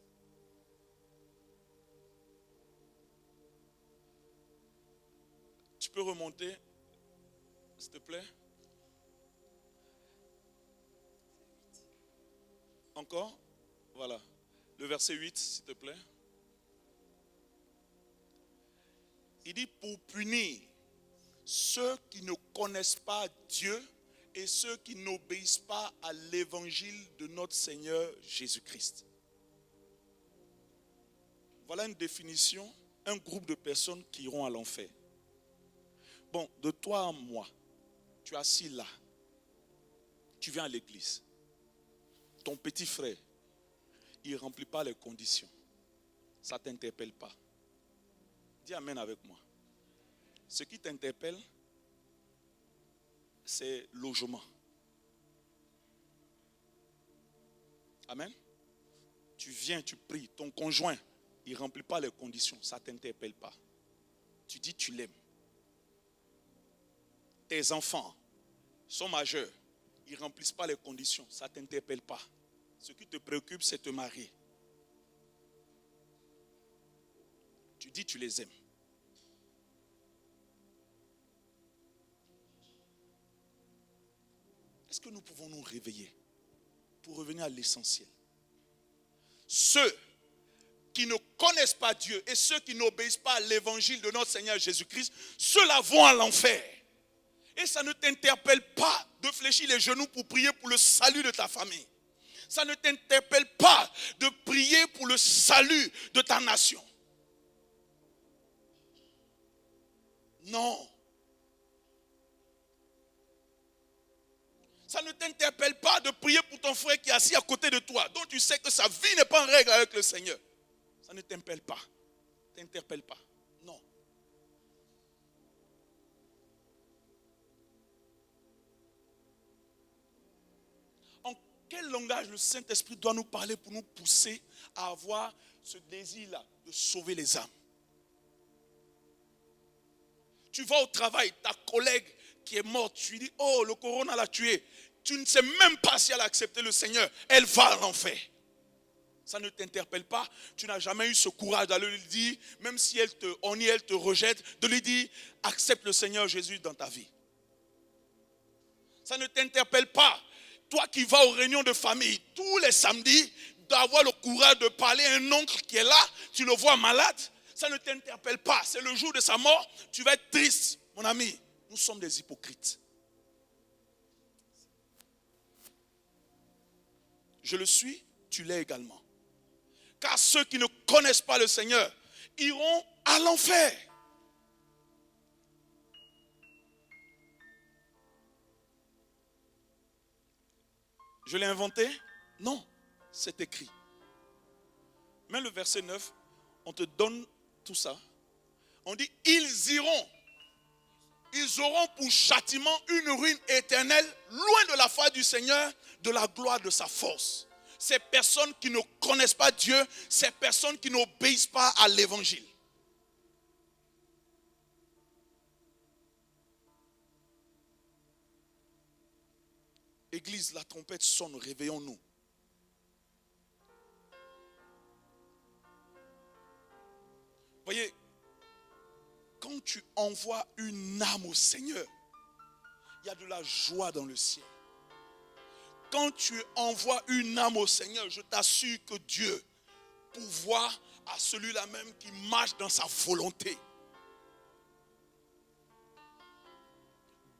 [SPEAKER 1] Tu peux remonter, s'il te plaît? Encore? Voilà. Le verset 8, s'il te plaît. Il dit pour punir ceux qui ne connaissent pas Dieu et ceux qui n'obéissent pas à l'évangile de notre Seigneur Jésus-Christ. Voilà une définition, un groupe de personnes qui iront à l'enfer. Bon, de toi à moi, tu es assis là, tu viens à l'église. Ton petit frère, il ne remplit pas les conditions. Ça ne t'interpelle pas. Dis Amen avec moi. Ce qui t'interpelle, c'est logement. Amen. Tu viens, tu pries. Ton conjoint, il ne remplit pas les conditions. Ça ne t'interpelle pas. Tu dis tu l'aimes. Tes enfants sont majeurs. Ils ne remplissent pas les conditions. Ça ne t'interpelle pas. Ce qui te préoccupe, c'est te marier. Tu dis tu les aimes. Est-ce que nous pouvons nous réveiller pour revenir à l'essentiel? Ceux qui ne connaissent pas Dieu et ceux qui n'obéissent pas à l'évangile de notre Seigneur Jésus-Christ, ceux-là vont à l'enfer. Et ça ne t'interpelle pas de fléchir les genoux pour prier pour le salut de ta famille. Ça ne t'interpelle pas de prier pour le salut de ta nation. Non. Ça ne t'interpelle pas de prier pour ton frère qui est assis à côté de toi, dont tu sais que sa vie n'est pas en règle avec le Seigneur. Ça ne t'interpelle pas. T'interpelle pas. Non. En quel langage le Saint-Esprit doit nous parler pour nous pousser à avoir ce désir-là de sauver les âmes? Tu vas au travail, ta collègue qui est morte, tu lui dis, oh, le corona l'a tué. Tu ne sais même pas si elle a accepté le Seigneur. Elle va à l'enfer. Ça ne t'interpelle pas. Tu n'as jamais eu ce courage d'aller lui dire, même si elle te honnie, elle te rejette, de lui dire, accepte le Seigneur Jésus dans ta vie. Ça ne t'interpelle pas. Toi qui vas aux réunions de famille tous les samedis, d'avoir le courage de parler à un oncle qui est là, tu le vois malade, ça ne t'interpelle pas. C'est le jour de sa mort, tu vas être triste. Mon ami, nous sommes des hypocrites. Je le suis, tu l'es également. Car ceux qui ne connaissent pas le Seigneur iront à l'enfer. Je l'ai inventé? Non, c'est écrit. Mais le verset 9, on te donne tout ça. On dit, ils auront pour châtiment une ruine éternelle, loin de la foi du Seigneur, de la gloire de sa force. Ces personnes qui ne connaissent pas Dieu, ces personnes qui n'obéissent pas à l'évangile. Église, la trompette sonne, réveillons-nous. Voyez, quand tu envoies une âme au Seigneur, il y a de la joie dans le ciel. Quand tu envoies une âme au Seigneur, je t'assure que Dieu pourvoit à celui-là même qui marche dans sa volonté.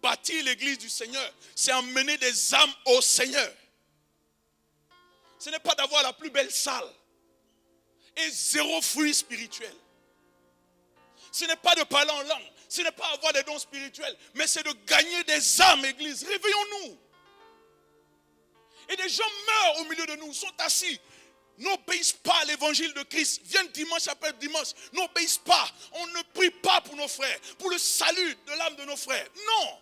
[SPEAKER 1] Bâtir l'église du Seigneur, c'est emmener des âmes au Seigneur. Ce n'est pas d'avoir la plus belle salle et zéro fruit spirituel. Ce n'est pas de parler en langue, ce n'est pas avoir des dons spirituels, mais c'est de gagner des âmes, église. Réveillons-nous. Et des gens meurent au milieu de nous, sont assis, n'obéissent pas à l'évangile de Christ, viennent dimanche après dimanche, n'obéissent pas. On ne prie pas pour nos frères, pour le salut de l'âme de nos frères. Non.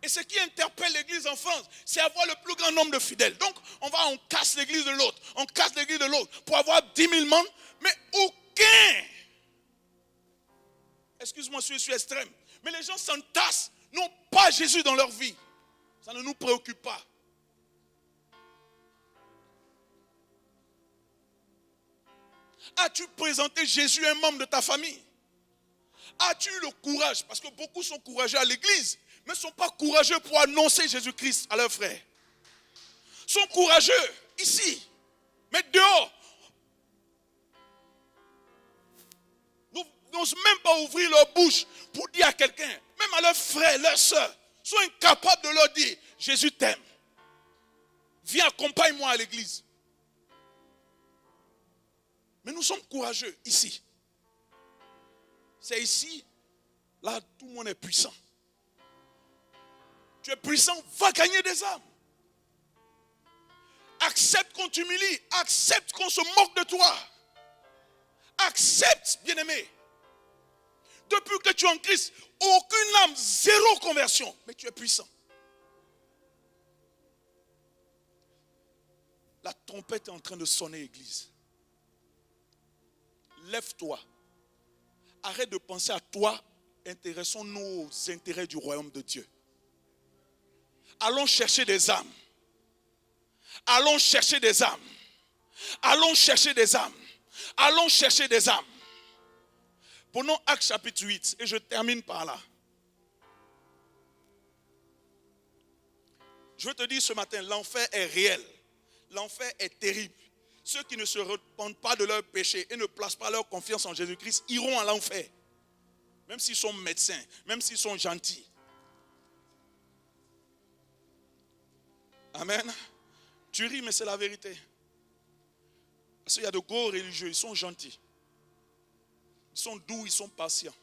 [SPEAKER 1] Et ce qui interpelle l'église en France, c'est avoir le plus grand nombre de fidèles. Donc, on casse l'église de l'autre, on casse l'église de l'autre pour avoir 10 000 membres, mais aucun. Excuse-moi si je suis extrême, mais les gens s'entassent, n'ont pas Jésus dans leur vie. Ça ne nous préoccupe pas. As-tu présenté Jésus à un membre de ta famille? As-tu eu le courage? Parce que beaucoup sont courageux à l'église, mais ne sont pas courageux pour annoncer Jésus-Christ à leurs frères. Ils sont courageux ici, mais dehors. N'osent même pas ouvrir leur bouche pour dire à quelqu'un, même à leurs frères, leurs soeurs, sont incapables de leur dire, Jésus t'aime. Viens, accompagne-moi à l'église. Mais nous sommes courageux ici. C'est ici, là, tout le monde est puissant. Tu es puissant, va gagner des âmes. Accepte qu'on t'humilie, accepte qu'on se moque de toi. Accepte, bien-aimé. Depuis que tu es en Christ, aucune âme, zéro conversion, mais tu es puissant. La trompette est en train de sonner, église. Lève-toi. Arrête de penser à toi. Intéressons-nous aux intérêts du royaume de Dieu. Allons chercher des âmes. Allons chercher des âmes. Allons chercher des âmes. Allons chercher des âmes. Prenons Actes chapitre 8 et je termine par là. Je veux te dire ce matin, l'enfer est réel. L'enfer est terrible. Ceux qui ne se repentent pas de leurs péchés et ne placent pas leur confiance en Jésus-Christ iront à l'enfer. Même s'ils sont médecins, même s'ils sont gentils. Amen. Tu ris, mais c'est la vérité. Parce qu'il y a de gros religieux, ils sont gentils. Ils sont doux, ils sont patients.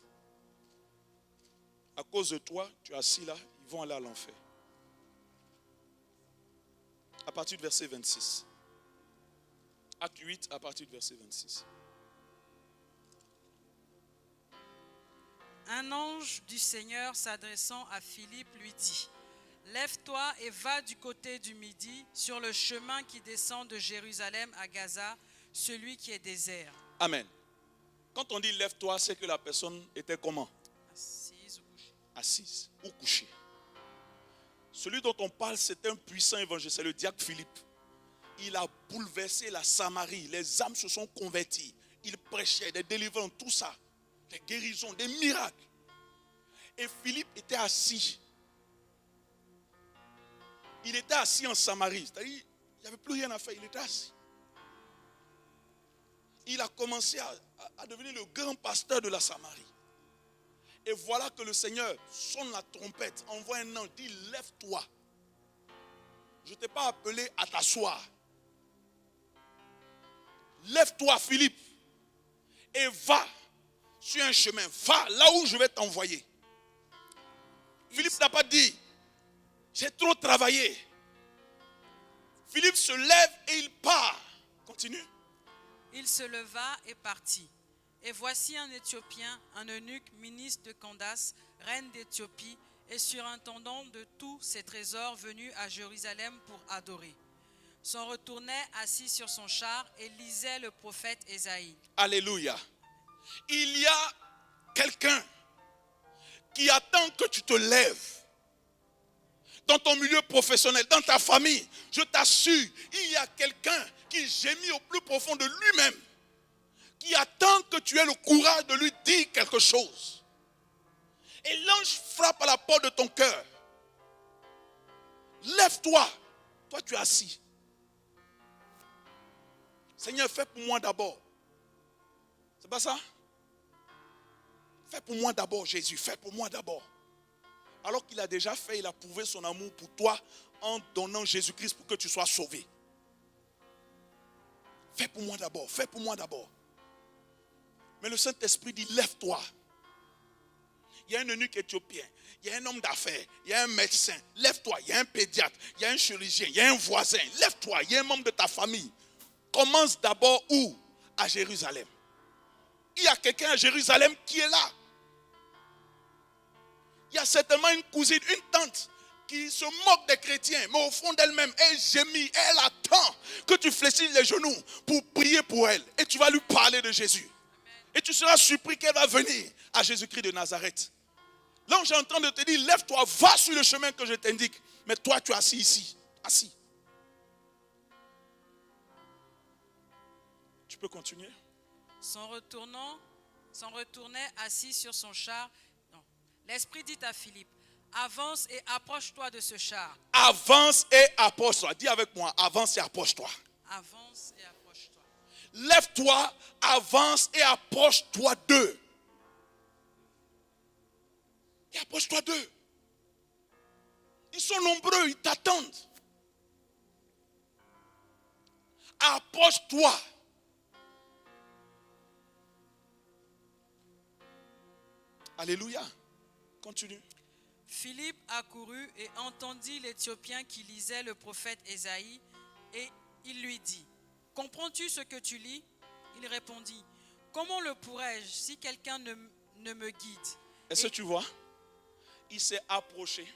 [SPEAKER 1] À cause de toi, tu es assis là, ils vont aller à l'enfer. À partir du verset 26. Acte 8, à partir du verset 26.
[SPEAKER 3] Un ange du Seigneur s'adressant à Philippe lui dit, « Lève-toi et va du côté du midi sur le chemin qui descend de Jérusalem à Gaza, celui qui est désert. »
[SPEAKER 1] Amen. Quand on dit lève-toi, c'est que la personne était comment?
[SPEAKER 3] Assise ou couchée.
[SPEAKER 1] Assise ou couchée. Celui dont on parle, c'est un puissant évangéliste, c'est le diacre Philippe. Il a bouleversé la Samarie, les âmes se sont converties. Il prêchait des délivrances, tout ça, des guérisons, des miracles. Et Philippe était assis. Il était assis en Samarie. C'est-à-dire, il n'y avait plus rien à faire. Il était assis. Il a commencé à devenir le grand pasteur de la Samarie. Et voilà que le Seigneur sonne la trompette, envoie un ange, dit lève-toi. Je ne t'ai pas appelé à t'asseoir. Lève-toi, Philippe, et va sur un chemin. Va là où je vais t'envoyer. Philippe n'a pas dit, j'ai trop travaillé. Philippe se lève et il part. Continue.
[SPEAKER 3] Il se leva et partit. Et voici un Éthiopien, un eunuque, ministre de Candace, reine d'Éthiopie, et surintendant de tous ses trésors, venu à Jérusalem pour adorer. S'en retournait assis sur son char et lisait le prophète Ésaïe.
[SPEAKER 1] Alléluia. Il y a quelqu'un qui attend que tu te lèves. Dans ton milieu professionnel, dans ta famille, je t'assure, il y a quelqu'un qui gémit au plus profond de lui-même, qui attend que tu aies le courage de lui dire quelque chose. Et l'ange frappe à la porte de ton cœur. Lève-toi. Toi, tu es assis. Seigneur, fais pour moi d'abord. C'est pas ça? Fais pour moi d'abord, Jésus. Fais pour moi d'abord. Alors qu'il a déjà fait, il a prouvé son amour pour toi en donnant Jésus-Christ pour que tu sois sauvé. Fais pour moi d'abord. Fais pour moi d'abord. Mais le Saint-Esprit dit, lève-toi. Il y a un eunuque éthiopien, il y a un homme d'affaires, il y a un médecin. Lève-toi. Il y a un pédiatre, il y a un chirurgien, il y a un voisin. Lève-toi. Il y a un membre de ta famille. Commence d'abord où? À Jérusalem. Il y a quelqu'un à Jérusalem qui est là. Il y a certainement une cousine, une tante qui se moque des chrétiens, mais au fond d'elle-même, elle gémit, elle attend que tu fléchisses les genoux pour prier pour elle. Et tu vas lui parler de Jésus. Et tu seras surpris qu'elle va venir à Jésus-Christ de Nazareth. L'ange est en train de te dire, lève-toi, va sur le chemin que je t'indique. Mais toi, tu es assis ici, assis. Tu peux continuer?
[SPEAKER 3] S'en retournait assis sur son char. Non. L'Esprit dit à Philippe, avance et approche-toi de ce char.
[SPEAKER 1] Avance et approche-toi. Dis avec moi, avance et approche-toi.
[SPEAKER 3] Avance et approche-toi.
[SPEAKER 1] Lève-toi, avance et approche-toi d'eux. Et approche-toi d'eux. Ils sont nombreux, ils t'attendent. Approche-toi. Alléluia. Continue.
[SPEAKER 3] Philippe accourut et entendit l'Éthiopien qui lisait le prophète Ésaïe, et il lui dit, comprends-tu ce que tu lis? Il répondit, comment le pourrais-je si quelqu'un ne me guide?
[SPEAKER 1] Est-ce que tu vois? Il s'est approché.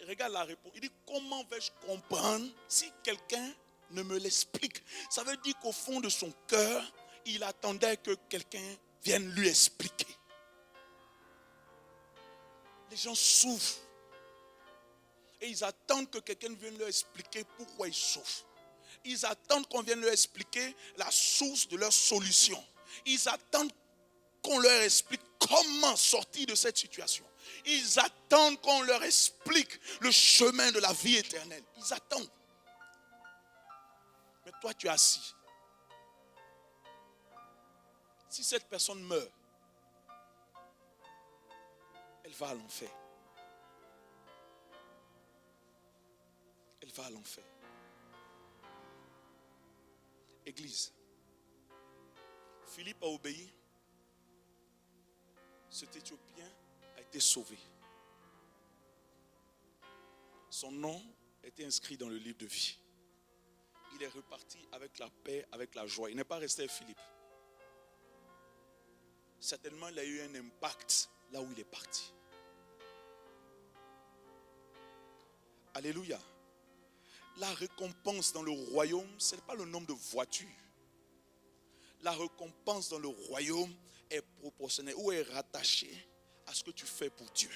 [SPEAKER 1] Regarde la réponse. Il dit, comment vais-je comprendre si quelqu'un ne me l'explique? Ça veut dire qu'au fond de son cœur, il attendait que quelqu'un vienne lui expliquer. Les gens souffrent. Et ils attendent que quelqu'un vienne leur expliquer pourquoi ils souffrent. Ils attendent qu'on vienne leur expliquer la source de leur solution. Ils attendent qu'on leur explique comment sortir de cette situation. Ils attendent qu'on leur explique le chemin de la vie éternelle. Ils attendent. Mais toi, tu es assis. Si cette personne meurt, elle va à l'enfer. Elle va à l'enfer. Église. Philippe a obéi. Cet Éthiopien a été sauvé. Son nom était inscrit dans le livre de vie. Il est reparti avec la paix, avec la joie. Il n'est pas resté Philippe. Certainement, il a eu un impact là où il est parti. Alléluia. La récompense dans le royaume, ce n'est pas le nombre de voitures. La récompense dans le royaume est proportionnelle ou est rattachée à ce que tu fais pour Dieu.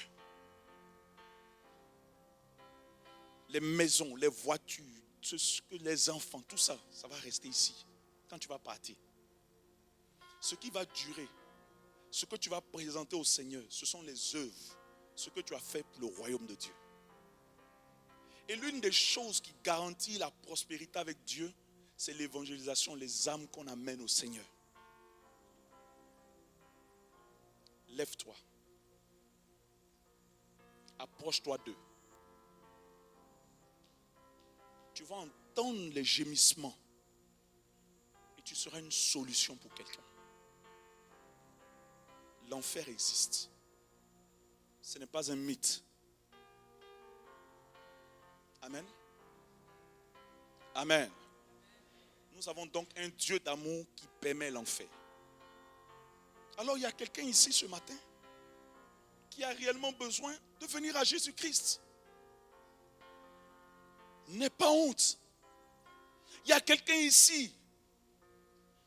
[SPEAKER 1] Les maisons, les voitures, les enfants, tout ça, ça va rester ici quand tu vas partir. Ce qui va durer, ce que tu vas présenter au Seigneur, ce sont les œuvres, ce que tu as fait pour le royaume de Dieu. Et l'une des choses qui garantit la prospérité avec Dieu, c'est l'évangélisation, les âmes qu'on amène au Seigneur. Lève-toi. Approche-toi d'eux. Tu vas entendre les gémissements et tu seras une solution pour quelqu'un. L'enfer existe. Ce n'est pas un mythe. Amen. Amen. Nous avons donc un Dieu d'amour qui permet l'enfer. Alors il y a quelqu'un ici ce matin qui a réellement besoin de venir à Jésus-Christ. N'aie pas honte. Il y a quelqu'un ici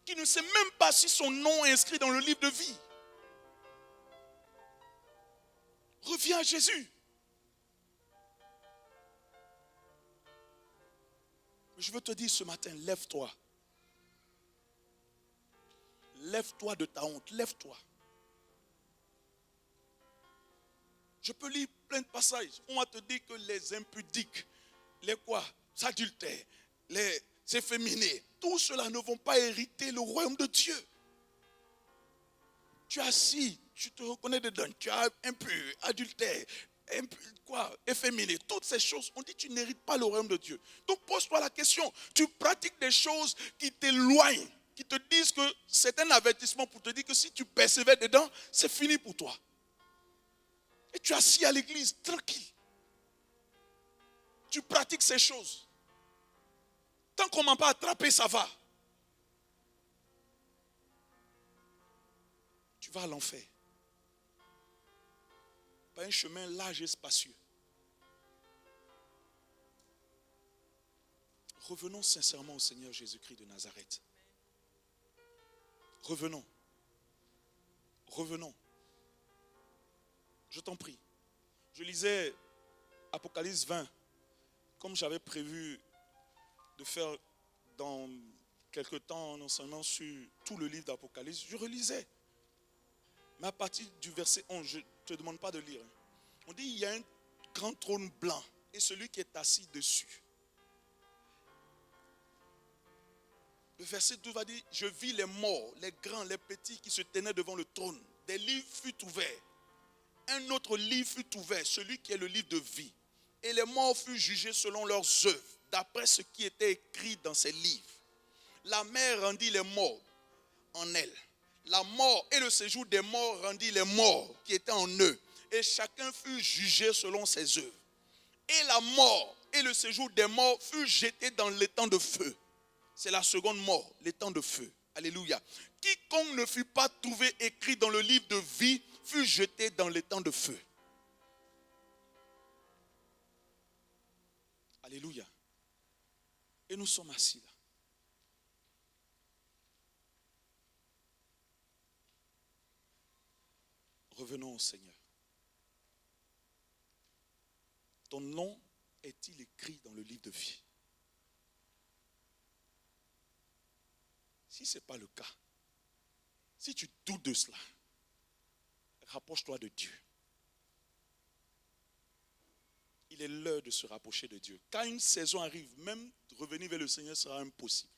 [SPEAKER 1] qui ne sait même pas si son nom est inscrit dans le livre de vie. Reviens à Jésus. Je veux te dire ce matin, lève-toi. Lève-toi de ta honte, lève-toi. Je peux lire plein de passages. On va te dire que les impudiques, les quoi, les adultères, les efféminés, tout cela ne vont pas hériter le royaume de Dieu. Tu es assis, tu te reconnais dedans, tu as impur, adultère, efféminé, toutes ces choses, on dit que tu n'hérites pas le royaume de Dieu. Donc pose-toi la question, tu pratiques des choses qui t'éloignent, qui te disent que c'est un avertissement pour te dire que si tu persévères dedans, c'est fini pour toi. Et tu es assis à l'église, tranquille. Tu pratiques ces choses. Tant qu'on ne m'a pas attrapé, ça va. Tu vas à l'enfer. Par un chemin large et spacieux. Revenons sincèrement au Seigneur Jésus-Christ de Nazareth. Revenons. Revenons. Je t'en prie. Je lisais Apocalypse 20, comme j'avais prévu de faire dans quelque temps un enseignement sur tout le livre d'Apocalypse. Je relisais. Mais à partir du verset 11, je ne te demande pas de lire. On dit il y a un grand trône blanc et celui qui est assis dessus. Le verset 12 va dire, je vis les morts, les grands, les petits qui se tenaient devant le trône. Des livres furent ouverts. Un autre livre fut ouvert, celui qui est le livre de vie. Et les morts furent jugés selon leurs œuvres, d'après ce qui était écrit dans ces livres. La mer rendit les morts en elle. La mort et le séjour des morts rendit les morts qui étaient en eux. Et chacun fut jugé selon ses œuvres. Et la mort et le séjour des morts furent jetés dans l'étang de feu. C'est la seconde mort, l'étang de feu. Alléluia. Quiconque ne fut pas trouvé écrit dans le livre de vie fut jeté dans l'étang de feu. Alléluia. Et nous sommes assis là. Revenons au Seigneur. Ton nom est-il écrit dans le livre de vie? Si ce n'est pas le cas, si tu doutes de cela, rapproche-toi de Dieu. Il est l'heure de se rapprocher de Dieu. Quand une saison arrive, même revenir vers le Seigneur sera impossible.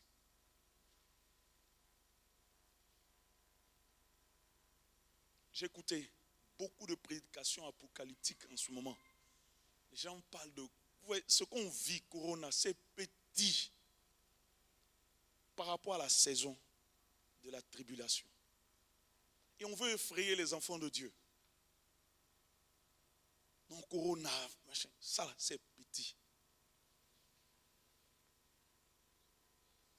[SPEAKER 1] J'ai écouté beaucoup de prédications apocalyptiques en ce moment. Les gens parlent de... ce qu'on vit, Corona, c'est petit par rapport à la saison de la tribulation. Et on veut effrayer les enfants de Dieu. Non, Corona, machin, ça c'est petit.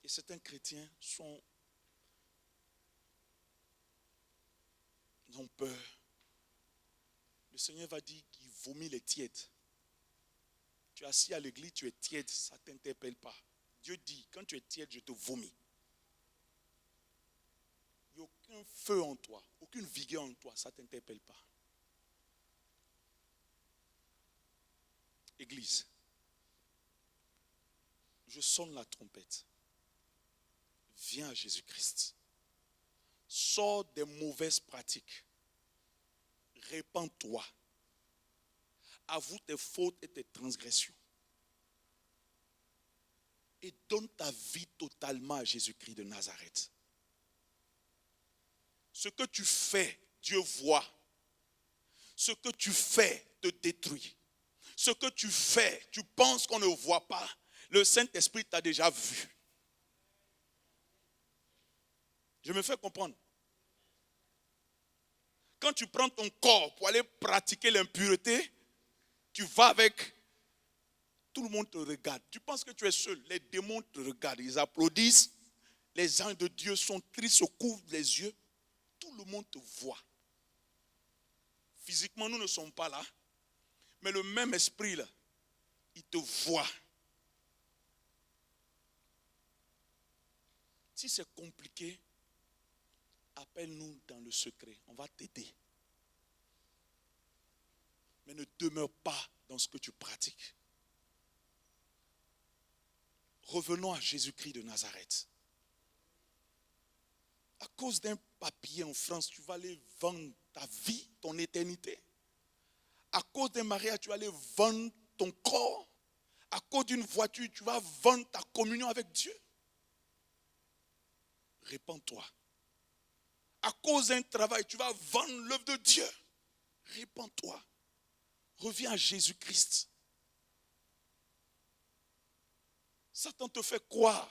[SPEAKER 1] Et certains chrétiens ils ont peur. Le Seigneur va dire qu'il vomit les tièdes. Tu es assis à l'église, tu es tiède, ça ne t'interpelle pas. Dieu dit, quand tu es tiède, je te vomis. Il n'y a aucun feu en toi, aucune vigueur en toi, ça ne t'interpelle pas. Église, je sonne la trompette. Viens à Jésus-Christ. Sors des mauvaises pratiques. Répands-toi. Avoue tes fautes et tes transgressions. et donne ta vie totalement à Jésus-Christ de Nazareth. Ce que tu fais, Dieu voit. Ce que tu fais te détruit. Ce que tu fais, tu penses qu'on ne voit pas. Le Saint-Esprit t'a déjà vu. Je me fais comprendre. Quand tu prends ton corps pour aller pratiquer l'impureté, tu vas avec, tout le monde te regarde. Tu penses que tu es seul. Les démons te regardent, ils applaudissent. Les anges de Dieu sont tristes, se couvrent les yeux. Tout le monde te voit. Physiquement, nous ne sommes pas là. Mais le même esprit là, il te voit. Si c'est compliqué, appelle-nous dans le secret. On va t'aider. Mais ne demeure pas dans ce que tu pratiques. Revenons à Jésus-Christ de Nazareth. À cause d'un papier en France, tu vas aller vendre ta vie, ton éternité. À cause d'un mariage, tu vas aller vendre ton corps. À cause d'une voiture, tu vas vendre ta communion avec Dieu. Répands-toi. À cause d'un travail, tu vas vendre l'œuvre de Dieu. Répands-toi. Reviens à Jésus-Christ. Satan te fait croire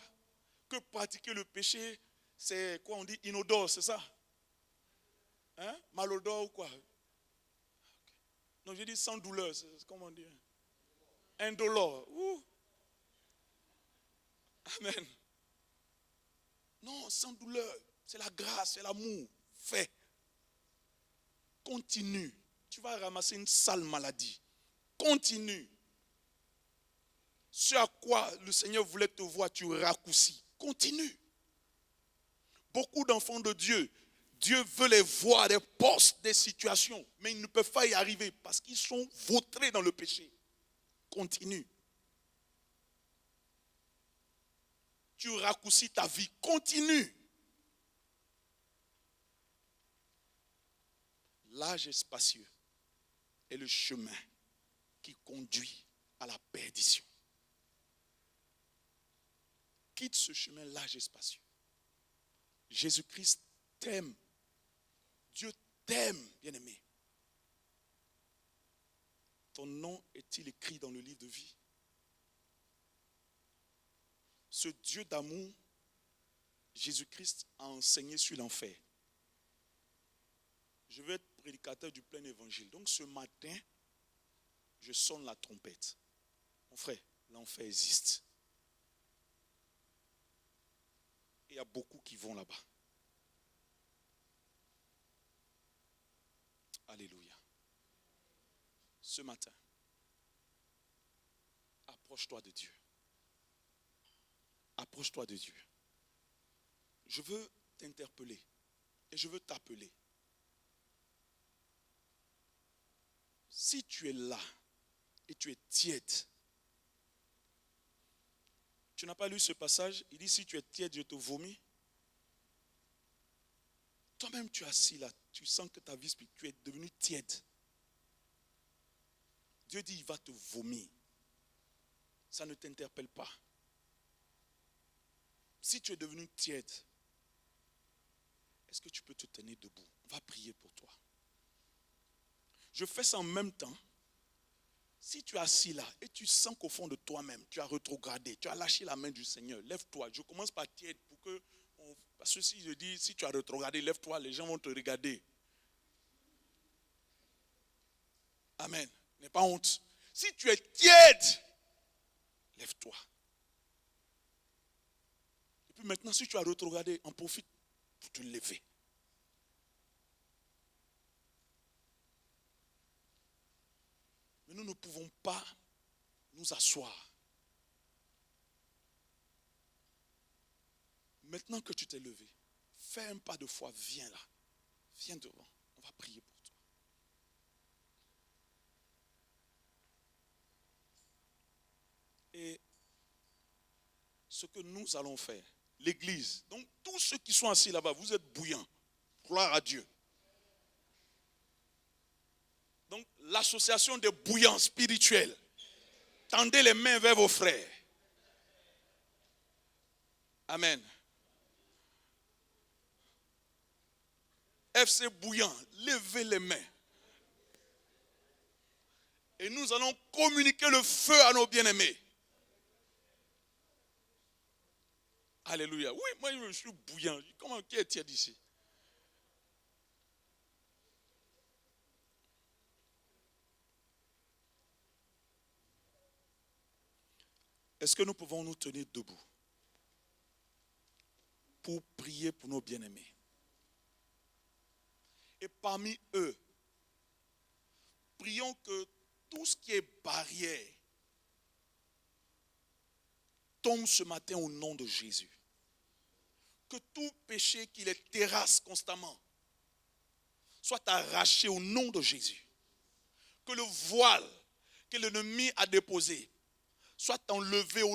[SPEAKER 1] que pratiquer le péché, c'est quoi on dit, inodore, c'est ça? Hein? Malodore ou quoi? Non, j'ai dit sans douleur, c'est comment on dit? Indolore. Amen. Non, sans douleur. C'est la grâce, c'est l'amour. Fais. Continue. Tu vas ramasser une sale maladie. Continue. Ce à quoi le Seigneur voulait te voir, tu raccourcis. Continue. Beaucoup d'enfants de Dieu, Dieu veut les voir à des postes, des situations, mais ils ne peuvent pas y arriver parce qu'ils sont vautrés dans le péché. Continue. Tu raccourcis ta vie. Continue. L'âge est spacieux est le chemin qui conduit à la perdition. Quitte ce chemin large et spacieux. Jésus-Christ t'aime. Dieu t'aime, bien-aimé. Ton nom est-il écrit dans le livre de vie? Ce Dieu d'amour, Jésus-Christ a enseigné sur l'enfer. Je vais être prédicateur du plein évangile. Donc ce matin, je sonne la trompette. Mon frère, l'enfer existe. Il y a beaucoup qui vont là-bas. Alléluia. Ce matin, approche-toi de Dieu. Approche-toi de Dieu. Je veux t'interpeller et je veux t'appeler. Si tu es là et tu es tiède, tu n'as pas lu ce passage, il dit si tu es tiède, je te vomis. Toi-même tu es assis là, tu sens que ta vie spirituelle est devenue tiède. Dieu dit il va te vomir. Ça ne t'interpelle pas. Si tu es devenu tiède, est-ce que tu peux te tenir debout? On va prier pour toi. Je fais ça en même temps. Si tu es assis là et tu sens qu'au fond de toi-même, tu as rétrogradé, tu as lâché la main du Seigneur, lève-toi. Je commence par tiède pour que... Parce que si je dis, si tu as rétrogradé, lève-toi, les gens vont te regarder. Amen. N'aie pas honte. Si tu es tiède, lève-toi. Et puis maintenant, si tu as rétrogradé, en profite pour te lever. Mais nous ne pouvons pas nous asseoir. Maintenant que tu t'es levé, fais un pas de foi, viens là. Viens devant, on va prier pour toi. Et ce que nous allons faire, l'église, donc tous ceux qui sont assis là-bas, vous êtes bouillants. Gloire à Dieu. Donc l'association des bouillants spirituels, tendez les mains vers vos frères. Amen. FC Bouillant, levez les mains. Et nous allons communiquer le feu à nos bien-aimés. Alléluia. Oui, moi je suis bouillant. Comment, qui est tiède ici? Est-ce que nous pouvons nous tenir debout pour prier pour nos bien-aimés? Et parmi eux, prions que tout ce qui est barrière tombe ce matin au nom de Jésus. Que tout péché qui les terrasse constamment soit arraché au nom de Jésus. Que le voile que l'ennemi a déposé soit enlevé au